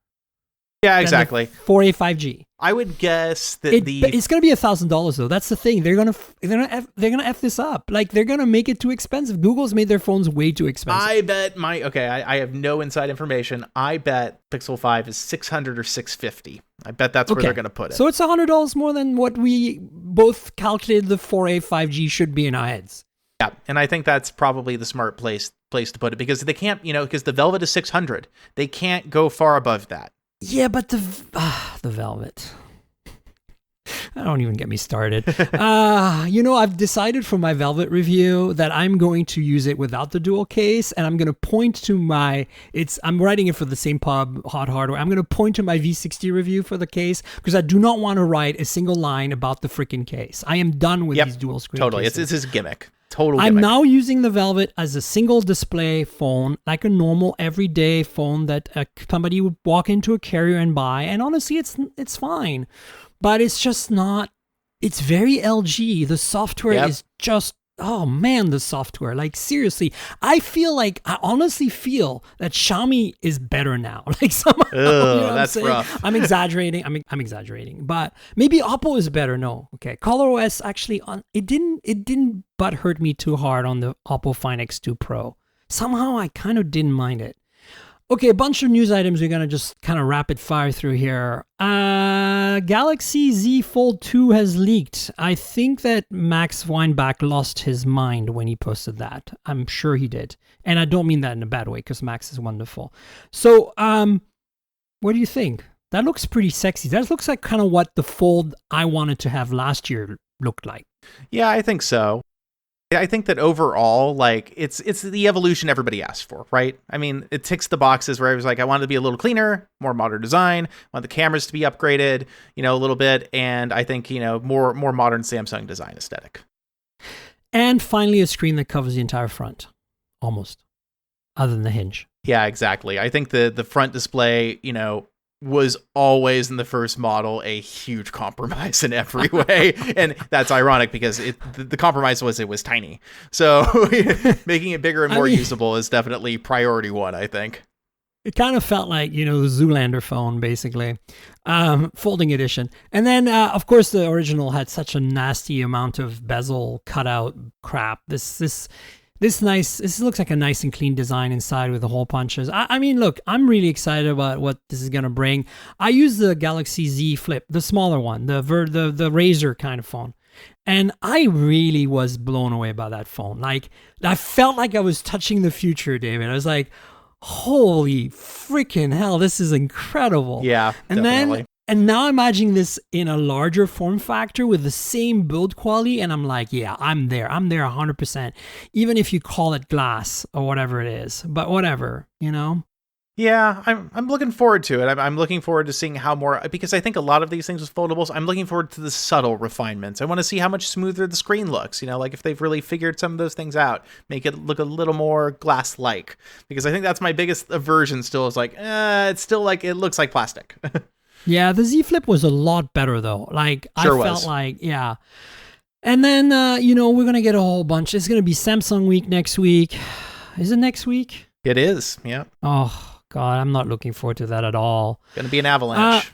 C: Yeah, exactly.
B: 4A 5G.
C: I would guess that
B: it's going to be $1,000 though. That's the thing. They're gonna f this up. Like they're gonna make it too expensive. Google's made their phones way too expensive.
C: I bet I have no inside information. I bet Pixel 5 is $600 or $650. I bet that's where they're gonna put it.
B: So it's $100 more than what we both calculated the 4A 5G should be in our heads.
C: Yeah, and I think that's probably the smart place to put it because they can't, because the Velvet is $600. They can't go far above that.
B: Yeah, but the Velvet. Don't even get me started. I've decided for my Velvet review that I'm going to use it without the dual case, and I'm going to point to I'm writing it for the same pub, Hot Hardware. I'm going to point to my V60 review for the case because I do not want to write a single line about the freaking case. I am done with these dual screen
C: totally.
B: cases.
C: It's his gimmick. Total
B: I'm
C: gimmick.
B: now using the Velvet as a single display phone, like a normal everyday phone that somebody would walk into a carrier and buy. And honestly, it's fine. But it's just not, it's very LG. The software is just, oh man, the software. Like seriously, I honestly feel that Xiaomi is better now. Like somehow,
C: that's rough.
B: I'm exaggerating. I'm exaggerating, but maybe Oppo is better. No, okay. ColorOS actually it didn't butt hurt me too hard on the Oppo Find X2 Pro. Somehow I kind of didn't mind it. Okay, a bunch of news items we're going to just kind of rapid fire through here. Galaxy Z Fold 2 has leaked. I think that Max Weinbach lost his mind when he posted that. I'm sure he did. And I don't mean that in a bad way because Max is wonderful. So, what do you think? That looks pretty sexy. That looks like kind of what the Fold I wanted to have last year looked like.
C: Yeah, I think so. I think that overall, like it's the evolution everybody asked for, right? I mean, it ticks the boxes where I was like, I wanted to be a little cleaner, more modern design, I want the cameras to be upgraded, a little bit, and I think, more modern Samsung design aesthetic.
B: And finally, a screen that covers the entire front, almost, other than the hinge.
C: Yeah, exactly. I think the front display, was always in the first model a huge compromise in every way. And that's ironic because the compromise was it was tiny. So making it bigger and more usable is definitely priority one, I think.
B: It kind of felt like, the Zoolander phone, basically. Folding edition. And then, of course, the original had such a nasty amount of bezel cutout crap. This looks like a nice and clean design inside with the hole punches. I mean, look, I'm really excited about what this is going to bring. I use the Galaxy Z Flip, the smaller one, the Razer kind of phone. And I really was blown away by that phone. Like, I felt like I was touching the future, David. I was like, holy freaking hell, this is incredible.
C: Yeah,
B: and
C: definitely.
B: And now I'm imagining this in a larger form factor with the same build quality, and I'm like, yeah, I'm there 100%, even if you call it glass or whatever it is, but whatever,
C: Yeah, I'm looking forward to it. I'm looking forward to seeing how more, because I think a lot of these things with foldables, I'm looking forward to the subtle refinements. I want to see how much smoother the screen looks, like if they've really figured some of those things out, make it look a little more glass-like, because I think that's my biggest aversion still is like, it's still like, it looks like plastic.
B: Yeah, the Z Flip was a lot better though. Like,
C: sure
B: I felt like, yeah. And then, we're going to get a whole bunch. It's going to be Samsung Week next week. Is it next week?
C: It is, yeah.
B: Oh, God, I'm not looking forward to that at all.
C: Going to be an avalanche.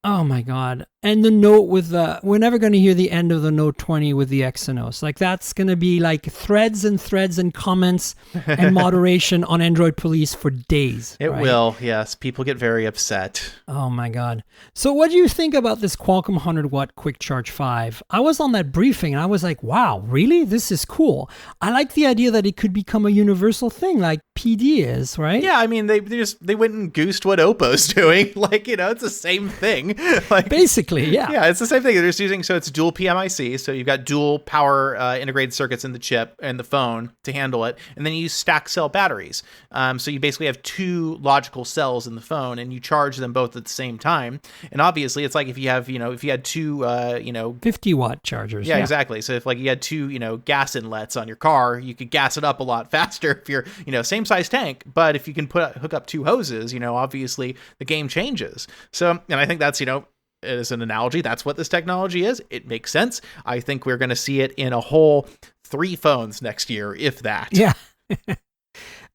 B: Oh my God. And the Note with we're never going to hear the end of the Note 20 with the Exynos. Like, that's going to be like threads and comments and moderation on Android Police for days.
C: It will, yes. People get very upset.
B: Oh my God. So what do you think about this Qualcomm 100 watt Quick Charge 5? I was on that briefing and I was like, wow, really? This is cool. I like the idea that it could become a universal thing like PD is, right?
C: Yeah, I mean, they went and goosed what Oppo's doing. Like, it's the same thing. Like,
B: basically, yeah.
C: Yeah, it's the same thing. They're just using, so it's dual PMIC. So you've got dual power integrated circuits in the chip and the phone to handle it. And then you use stack cell batteries. So you basically have two logical cells in the phone and you charge them both at the same time. And obviously it's like if you have, if you had two,
B: 50 watt chargers.
C: Yeah, exactly. So if like you had two, gas inlets on your car, you could gas it up a lot faster if you're, same size tank. But if you can hook up two hoses, obviously the game changes. So, and I think that's, as an analogy, that's what this technology is. It makes sense. I think we're going to see it in a whole 3 phones next year, if that.
B: Yeah.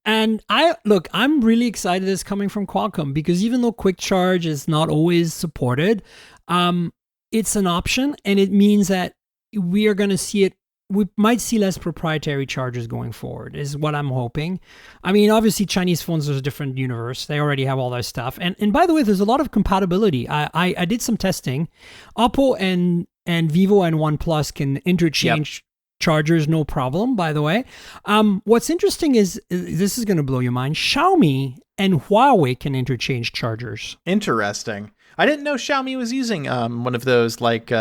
B: And I'm really excited this coming from Qualcomm because even though Quick Charge is not always supported, it's an option, and it means that we are going to see it. We might see less proprietary chargers going forward, is what I'm hoping. I mean, obviously, Chinese phones are a different universe. They already have all their stuff. And by the way, there's a lot of compatibility. I did some testing. Oppo and Vivo and OnePlus can interchange chargers, no problem, by the way. What's interesting is, this is going to blow your mind, Xiaomi and Huawei can interchange chargers.
C: Interesting. I didn't know Xiaomi was using one of those like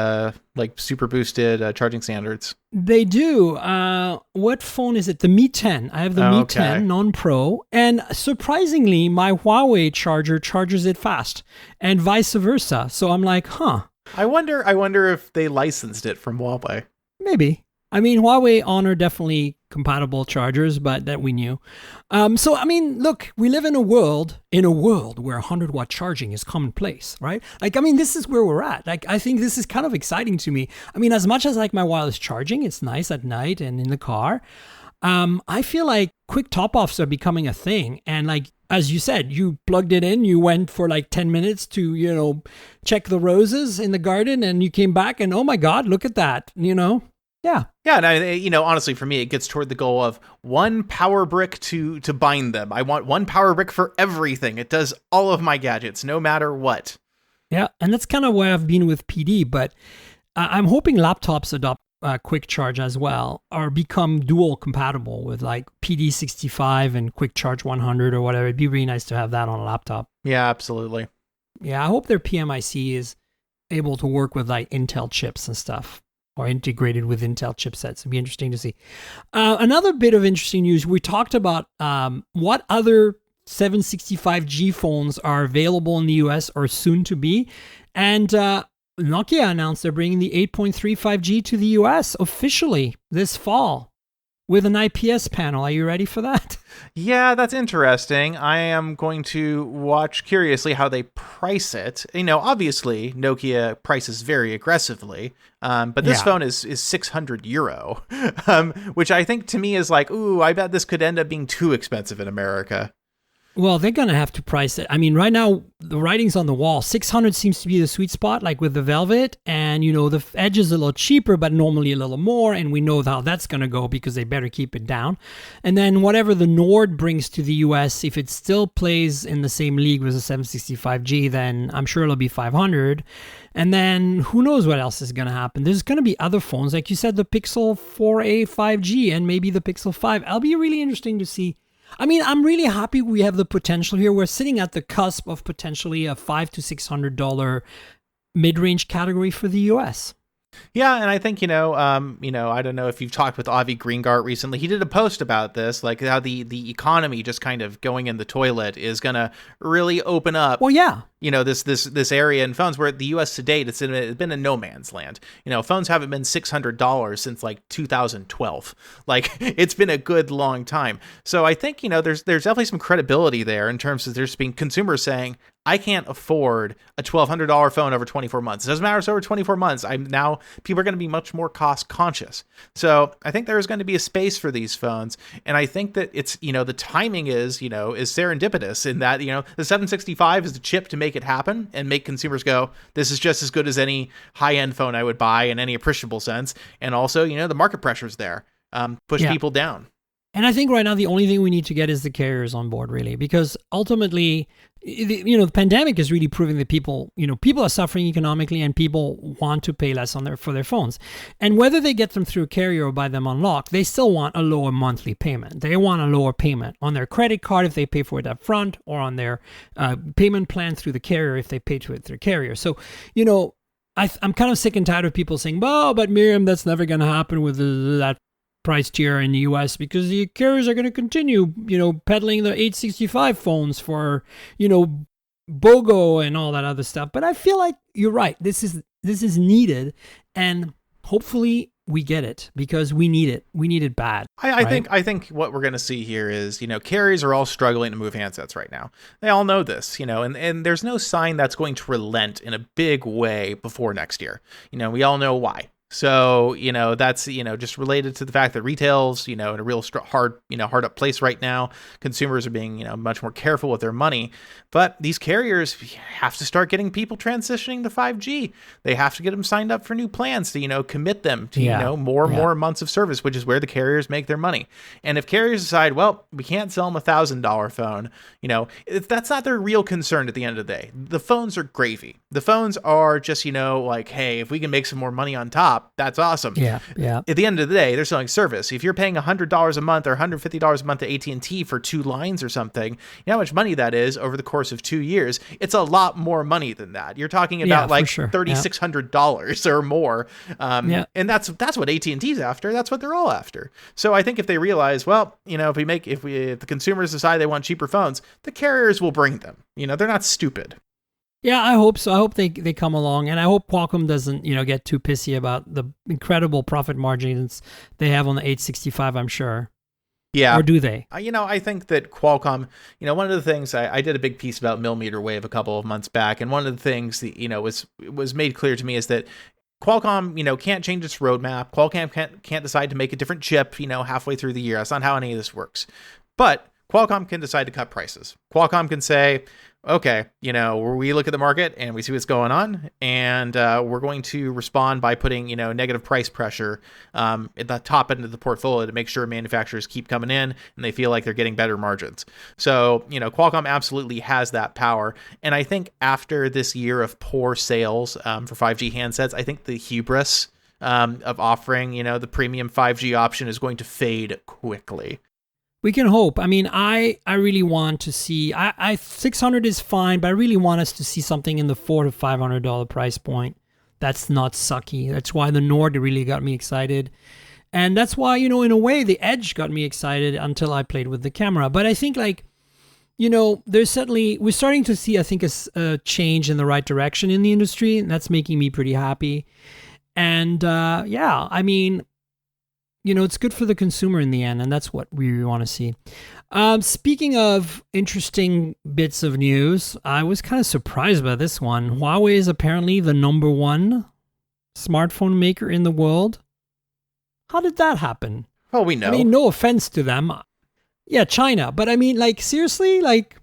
C: super boosted charging standards.
B: They do. What phone is it? The Mi 10. I have the Mi 10 non-Pro, and surprisingly, my Huawei charger charges it fast, and vice versa. So I'm like, huh.
C: I wonder if they licensed it from Huawei.
B: Maybe. I mean, Huawei Honor definitely compatible chargers, but that we knew. So, I mean, look, we live in a world where 100 watt charging is commonplace, right? Like, I mean, this is where we're at. Like, I think this is kind of exciting to me. I mean, as much as like my wireless charging, it's nice at night and in the car. I feel like quick top-offs are becoming a thing. And like, as you said, you plugged it in, you went for like 10 minutes to, check the roses in the garden, and you came back and, oh my God, look at that, Yeah.
C: Yeah, and honestly, for me, it gets toward the goal of one power brick to bind them. I want one power brick for everything. It does all of my gadgets, no matter what.
B: Yeah, and that's kind of where I've been with PD, but I'm hoping laptops adopt Quick Charge as well, or become dual compatible with like PD 65 and Quick Charge 100 or whatever. It'd be really nice to have that on a laptop.
C: Yeah, absolutely.
B: Yeah, I hope their PMIC is able to work with like Intel chips and stuff, or integrated with Intel chipsets. It'd be interesting to see. Another bit of interesting news, we talked about what other 765G phones are available in the US or soon to be. And Nokia announced they're bringing the 8.35G to the US officially this fall. with an IPS panel. Are you ready for that?
C: Yeah, that's interesting. I am going to watch curiously how they price it. Obviously, Nokia prices very aggressively, but this phone is 600 euro, which I think to me is like, ooh, I bet this could end up being too expensive in America.
B: Well, they're going to have to price it. I mean, right now, the writing's on the wall. 600 seems to be the sweet spot, like with the Velvet. And, the Edge is a little cheaper, but normally a little more. And we know how that's going to go because they better keep it down. And then whatever the Nord brings to the US, if it still plays in the same league with the 765G, then I'm sure it'll be 500. And then who knows what else is going to happen. There's going to be other phones, like you said, the Pixel 4a 5G and maybe the Pixel 5. It'll be really interesting to see. I mean, I'm really happy we have the potential here. We're sitting at the cusp of potentially a $500 to $600 mid-range category for the US.
C: Yeah, and I think, I don't know if you've talked with Avi Greengart recently. He did a post about this, like how the economy just kind of going in the toilet is going to really open up.
B: Well, yeah.
C: This area in phones where the U.S. to date, it's been in no man's land. Phones haven't been $600 since like 2012. Like, it's been a good long time. So I think, there's definitely some credibility there in terms of there's been consumers saying, I can't afford a $1,200 phone over 24 months. It doesn't matter if it's over 24 months. People are going to be much more cost conscious. So I think there's going to be a space for these phones. And I think that it's, the timing is serendipitous in that, the 765 is the chip to make it happen and make consumers go, this is just as good as any high-end phone I would buy in any appreciable sense. And also, the market pressure's there, push people down.
B: And I think right now the only thing we need to get is the carriers on board, really, because ultimately, the pandemic is really proving that people are suffering economically and people want to pay less for their phones. And whether they get them through a carrier or buy them on lock, they still want a lower monthly payment. They want a lower payment on their credit card if they pay for it up front, or on their payment plan through the carrier if they pay to it through carrier. So, I'm kind of sick and tired of people saying, "Oh, but Miriam, that's never going to happen with that price tier in the US because the carriers are going to continue, peddling the 865 phones for, BOGO and all that other stuff." But I feel like you're right. This is needed, and hopefully we get it because we need it. We need it bad.
C: I think what we're going to see here is, carriers are all struggling to move handsets right now. They all know this, and there's no sign that's going to relent in a big way before next year. We all know why. So, that's, just related to the fact that retail's, in a real hard up place right now. Consumers are being, much more careful with their money. But these carriers have to start getting people transitioning to 5G. They have to get them signed up for new plans to, commit them to, more months of service, which is where the carriers make their money. And if carriers decide, well, we can't sell them $1,000 phone, that's not their real concern at the end of the day. The phones are gravy. The phones are just, like, hey, if we can make some more money on top, that's awesome.
B: Yeah.
C: At the end of the day, they're selling service. If you're paying $100 a month or $150 a month to AT&T for 2 lines or something, you know how much money that is over the course of 2 years? It's a lot more money than that. You're talking about $3,600 or more. And that's what AT&T's after. That's what they're all after. So I think if they realize, well, if the consumers decide they want cheaper phones, the carriers will bring them. They're not stupid.
B: Yeah, I hope so. I hope they come along, and I hope Qualcomm doesn't, get too pissy about the incredible profit margins they have on the 865, I'm sure.
C: Yeah.
B: Or do they?
C: I think that Qualcomm, one of the things I did a big piece about millimeter wave a couple of months back, and one of the things that, was made clear to me is that Qualcomm, can't change its roadmap. Qualcomm can't decide to make a different chip, halfway through the year. That's not how any of this works. But Qualcomm can decide to cut prices. Qualcomm can say, okay, we look at the market and we see what's going on, and we're going to respond by putting, negative price pressure at the top end of the portfolio to make sure manufacturers keep coming in and they feel like they're getting better margins. So, Qualcomm absolutely has that power. And I think after this year of poor sales for 5G handsets, I think the hubris of offering, the premium 5G option is going to fade quickly.
B: We can hope. I mean, I really want to see, 600 is fine, but I really want us to see something in the $400 to $500 price point. That's not sucky. That's why the Nord really got me excited. And that's why, in a way, the Edge got me excited until I played with the camera. But I think we're starting to see, I think, a change in the right direction in the industry. And that's making me pretty happy. And it's good for the consumer in the end, and that's what we want to see. Speaking of interesting bits of news, I was kind of surprised by this one. Huawei is apparently the number one smartphone maker in the world. How did that happen?
C: Well, we know.
B: I mean, no offense to them. Yeah, China. But I mean, like, seriously, like,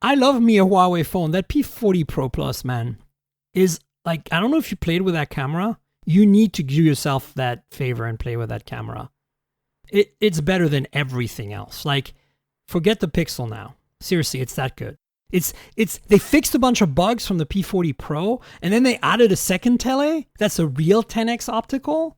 B: I love me a Huawei phone. That P40 Pro Plus, man, is like, I don't know if you played with that camera. You need to do yourself that favor and play with that camera. It's better than everything else. Like, forget the Pixel now. Seriously, it's that good. They fixed a bunch of bugs from the P40 Pro, and then they added a second tele. That's a real 10x optical.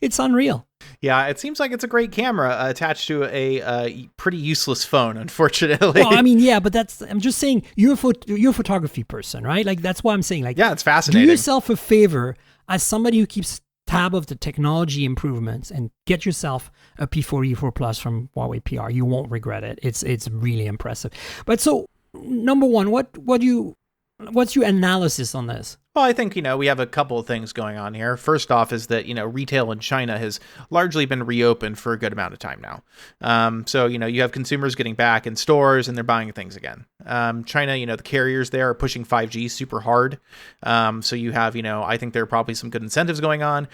B: It's unreal.
C: Yeah, it seems like it's a great camera attached to a pretty useless phone, unfortunately.
B: Well, I mean, yeah, but I'm just saying, you're a photography person, right? Like, that's why I'm saying, like,
C: yeah, it's fascinating.
B: Do yourself a favor as somebody who keeps tab of the technology improvements and get yourself a P40 Plus from Huawei PR. You won't regret it. It's really impressive. But so, number one, what's your analysis on this?
C: Well, I think, we have a couple of things going on here. First off is that, retail in China has largely been reopened for a good amount of time now. So, you have consumers getting back in stores and they're buying things again. China, the carriers there are pushing 5G super hard. So you have, I think there are probably some good incentives going on.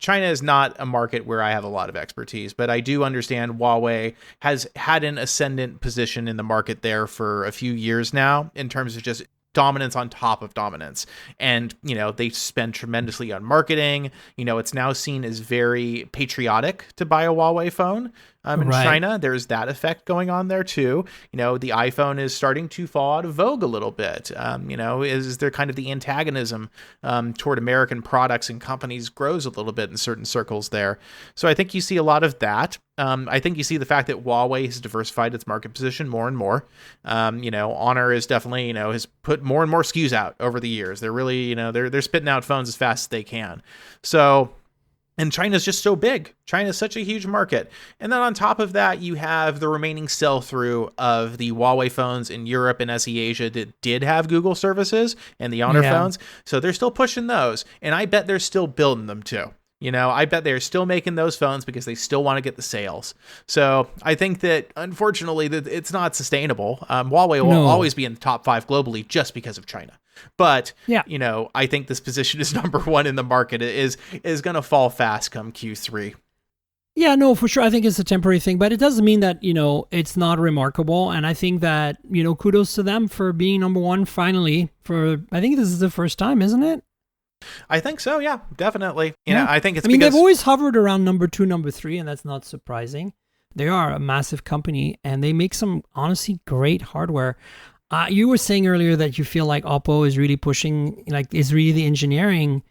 C: China is not a market where I have a lot of expertise, but I do understand Huawei has had an ascendant position in the market there for a few years now in terms of just dominance on top of dominance. And, they spend tremendously on marketing. It's now seen as very patriotic to buy a Huawei phone. In China, there's that effect going on there too. The iPhone is starting to fall out of vogue a little bit. Is there kind of the antagonism toward American products and companies grows a little bit in certain circles there. So I think you see a lot of that. I think you see the fact that Huawei has diversified its market position more and more. Honor is definitely, has put more and more SKUs out over the years. They're really, they're spitting out phones as fast as they can. So, and China's just so big. China's such a huge market. And then on top of that, you have the remaining sell-through of the Huawei phones in Europe and SE Asia that did have Google services and the Honor phones. So they're still pushing those. And I bet they're still building them too. I bet they're still making those phones because they still want to get the sales. So I think that, unfortunately, that it's not sustainable. Huawei will always be in the top 5 globally just because of China. But, I think this position is number one in the market is going to fall fast come Q3.
B: Yeah, no, for sure. I think it's a temporary thing, but it doesn't mean that, it's not remarkable. And I think that, kudos to them for being number one finally I think this is the first time, isn't it?
C: I think so. Yeah, definitely.
B: Yeah.
C: I think it's
B: because
C: they've
B: always hovered around number 2, number 3, and that's not surprising. They are a massive company and they make some honestly great hardware. You were saying earlier that you feel like Oppo is really pushing, is really the engineering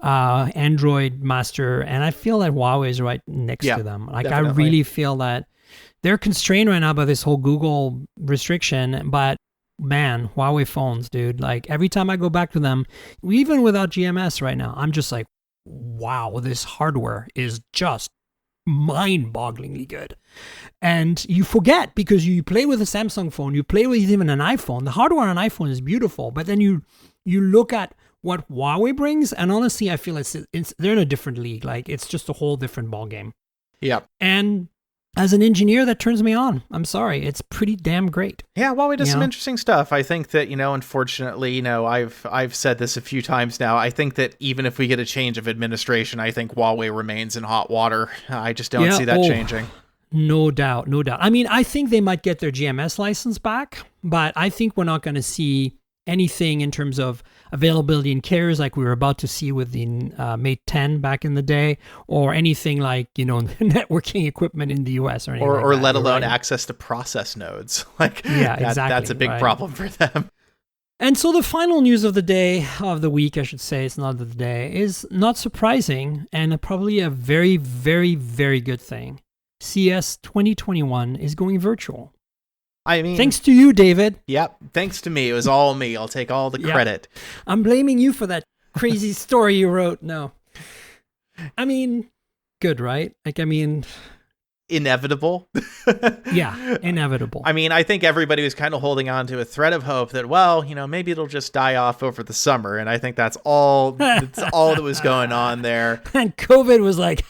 B: Android master, and I feel that Huawei is right next to them. Definitely. I really feel that they're constrained right now by this whole Google restriction, but man, Huawei phones, dude, every time I go back to them, even without GMS right now, I'm just like, wow, this hardware is just mind-bogglingly good. And you forget because you play with a Samsung phone, you play with even an iPhone. The hardware on an iPhone is beautiful, but then you look at what Huawei brings, and honestly, I feel they're in a different league. It's just a whole different ballgame.
C: Yeah.
B: And as an engineer, that turns me on. I'm sorry. It's pretty damn great.
C: Yeah, Huawei does some interesting stuff. I think that, unfortunately, I've said this a few times now. I think that even if we get a change of administration, I think Huawei remains in hot water. I just don't see that changing.
B: No doubt. I mean, I think they might get their GMS license back, but I think we're not going to see anything in terms of availability in carriers like we were about to see with the Mate 10 back in the day, or anything like, networking equipment in the US or anything
C: or
B: that,
C: let alone access to process nodes.
B: Exactly.
C: That's a big problem for them.
B: And so the final news of the week, I should say, it's not of the day, is not surprising and probably a very, very, very good thing. CES 2021 is going virtual.
C: I mean,
B: thanks to you, David.
C: Yep, thanks to me. It was all me. I'll take all the credit.
B: I'm blaming you for that crazy story you wrote. No. I mean, good, right?
C: inevitable.
B: Yeah, inevitable.
C: I mean, I think everybody was kind of holding on to a thread of hope that, well, maybe it'll just die off over the summer. And I think that's all that was going on there.
B: And COVID was like,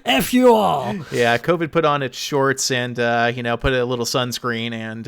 B: F you all.
C: Yeah, COVID put on its shorts and, put a little sunscreen and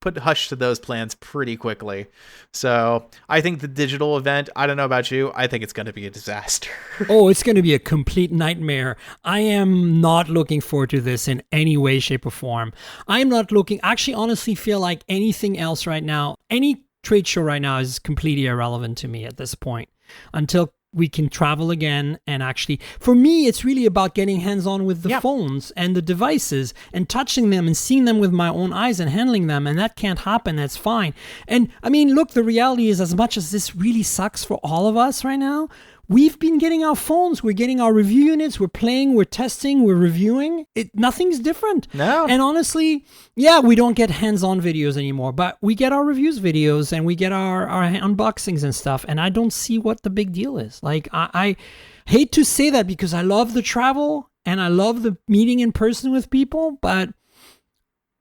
C: put hush to those plans pretty quickly. So I think the digital event, I don't know about you, I think it's going to be a disaster.
B: Oh, it's going to be a complete nightmare. I am not looking forward to this in any way, shape, or form. I'm not actually honestly feel like anything else right now, any trade show right now is completely irrelevant to me at this point until we can travel again. And actually, for me, it's really about getting hands-on with the phones and the devices and touching them and seeing them with my own eyes and handling them. And that can't happen. That's fine. And I mean, look, the reality is, as much as this really sucks for all of us right now, we've been getting our phones, we're getting our review units, we're playing, we're testing, we're reviewing. Nothing's different.
C: No.
B: And honestly, yeah, we don't get hands-on videos anymore, but we get our reviews videos and we get our unboxings and stuff. And I don't see what the big deal is. Like, I hate to say that because I love the travel and I love the meeting in person with people, but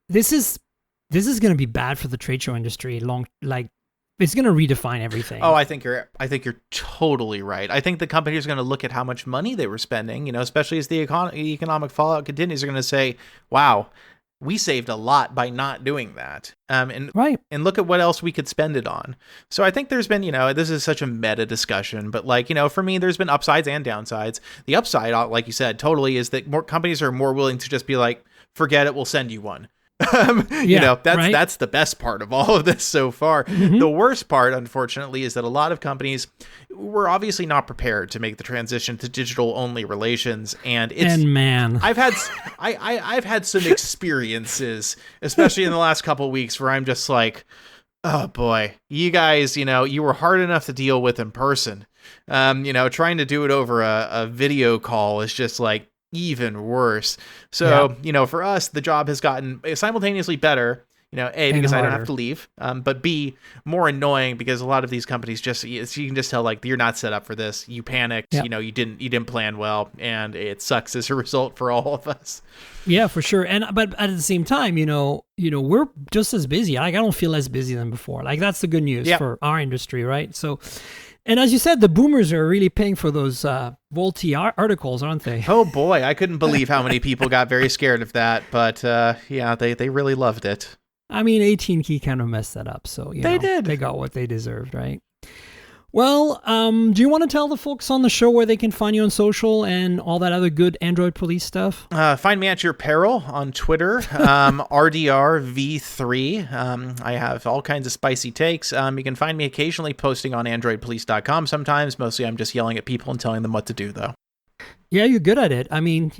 B: this is going to be bad for the trade show industry. It's going to redefine everything.
C: Oh, I think you're totally right. I think the company is going to look at how much money they were spending, especially as the economic fallout continues. They're going to say, wow, we saved a lot by not doing that. And look at what else we could spend it on. So I think there's been, this is such a meta discussion, but for me, there's been upsides and downsides. The upside, like you said, totally is that more companies are more willing to just be like, forget it, we'll send you one. That's the best part of all of this so far. Mm-hmm. The worst part, unfortunately, is that a lot of companies were obviously not prepared to make the transition to digital only relations. And I've had some experiences, especially in the last couple of weeks, where I'm just like, oh boy, you guys, you were hard enough to deal with in person. Trying to do it over a video call is just like even worse. So, for us, the job has gotten simultaneously better, A, because I don't have to leave, but B, more annoying because a lot of these companies you can just tell, like, you're not set up for this. You panicked, you didn't plan well, and it sucks as a result for all of us.
B: Yeah, for sure. But at the same time, we're just as busy. Like, I don't feel as busy than before. Like, that's the good news for our industry, right? So, and as you said, the boomers are really paying for those Volty articles, aren't they?
C: Oh boy, I couldn't believe how many people got very scared of that. But they really loved it.
B: I mean, AT&T kind of messed that up. So
C: they did.
B: They got what they deserved, right? Well, do you want to tell the folks on the show where they can find you on social and all that other good Android police stuff?
C: Find me at your peril on Twitter, RDRV3. I have all kinds of spicy takes. You can find me occasionally posting on AndroidPolice.com sometimes. Mostly I'm just yelling at people and telling them what to do, though.
B: Yeah, you're good at it. I mean,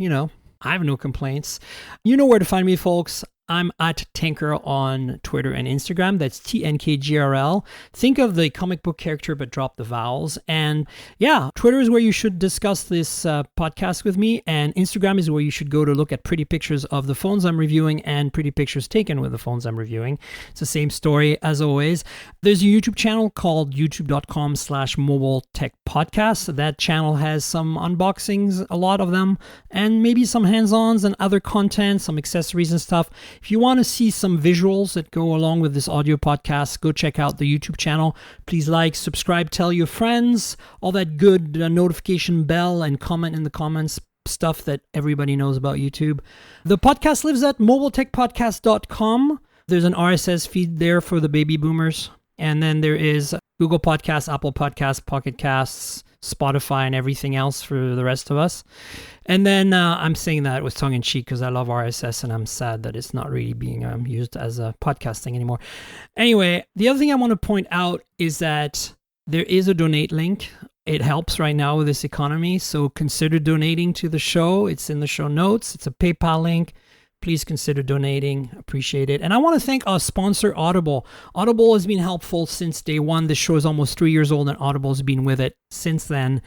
B: I have no complaints. You know where to find me, folks. I'm at Tanker on Twitter and Instagram. That's TNKGRL. Think of the comic book character, but drop the vowels. And yeah, Twitter is where you should discuss this podcast with me. And Instagram is where you should go to look at pretty pictures of the phones I'm reviewing and pretty pictures taken with the phones I'm reviewing. It's the same story as always. There's a YouTube channel called youtube.com/mobile tech podcast. That channel has some unboxings, a lot of them, and maybe some hands-ons and other content, some accessories and stuff. If you want to see some visuals that go along with this audio podcast, go check out the YouTube channel. Please like, subscribe, tell your friends, all that good notification bell and comment in the comments stuff that everybody knows about YouTube. The podcast lives at mobiletechpodcast.com. There's an RSS feed there for the baby boomers. And then there is Google Podcasts, Apple Podcasts, Pocket Casts, Spotify, and everything else for the rest of us. And then I'm saying that with tongue-in-cheek because I love RSS and I'm sad that it's not really being used as a podcasting anymore. Anyway, the other thing I want to point out is that there is a donate link. It helps right now with this economy, so consider donating to the show. It's in the show notes. It's a PayPal link. Please consider donating. Appreciate it. And I want to thank our sponsor, Audible. Audible has been helpful since day one. This show is almost 3 years old, and Audible has been with it since then.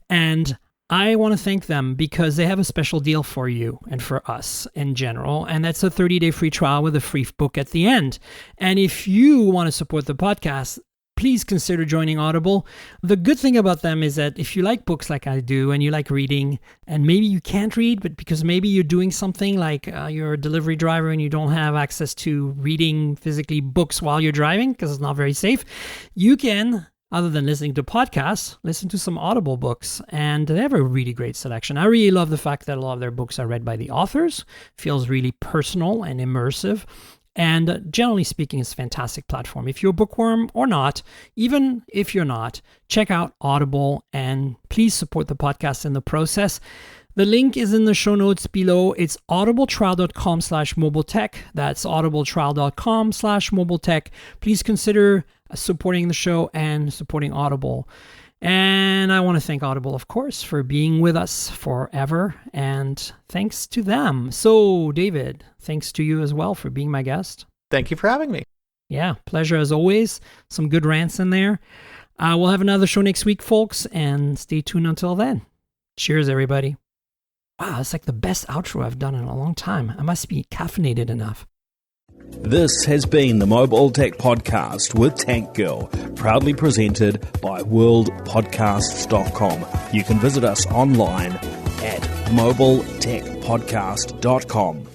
B: And I want to thank them because they have a special deal for you and for us in general. And that's a 30-day free trial with a free book at the end. And if you want to support the podcast, please consider joining Audible. The good thing about them is that if you like books like I do and you like reading, and maybe you can't read, but because maybe you're doing something like you're a delivery driver and you don't have access to reading physically books while you're driving because it's not very safe, you can, other than listening to podcasts, listen to some Audible books. And they have a really great selection. I really love the fact that a lot of their books are read by the authors. Feels really personal and immersive. And generally speaking, it's a fantastic platform. If you're a bookworm or not, even if you're not, check out Audible and please support the podcast in the process. The link is in the show notes below. It's audibletrial.com/mobiletech. That's audibletrial.com/mobiletech. Please consider supporting the show and supporting Audible. And I want to thank Audible, of course, for being with us forever. And thanks to them. So, David, thanks to you as well for being my guest.
C: Thank you for having me.
B: Yeah, pleasure as always. Some good rants in there. We'll have another show next week, folks, and stay tuned until then. Cheers, everybody. Wow, it's like the best outro I've done in a long time. I must be caffeinated enough.
A: This has been the Mobile Tech Podcast with Tank Girl, proudly presented by worldpodcasts.com. You can visit us online at mobiletechpodcast.com.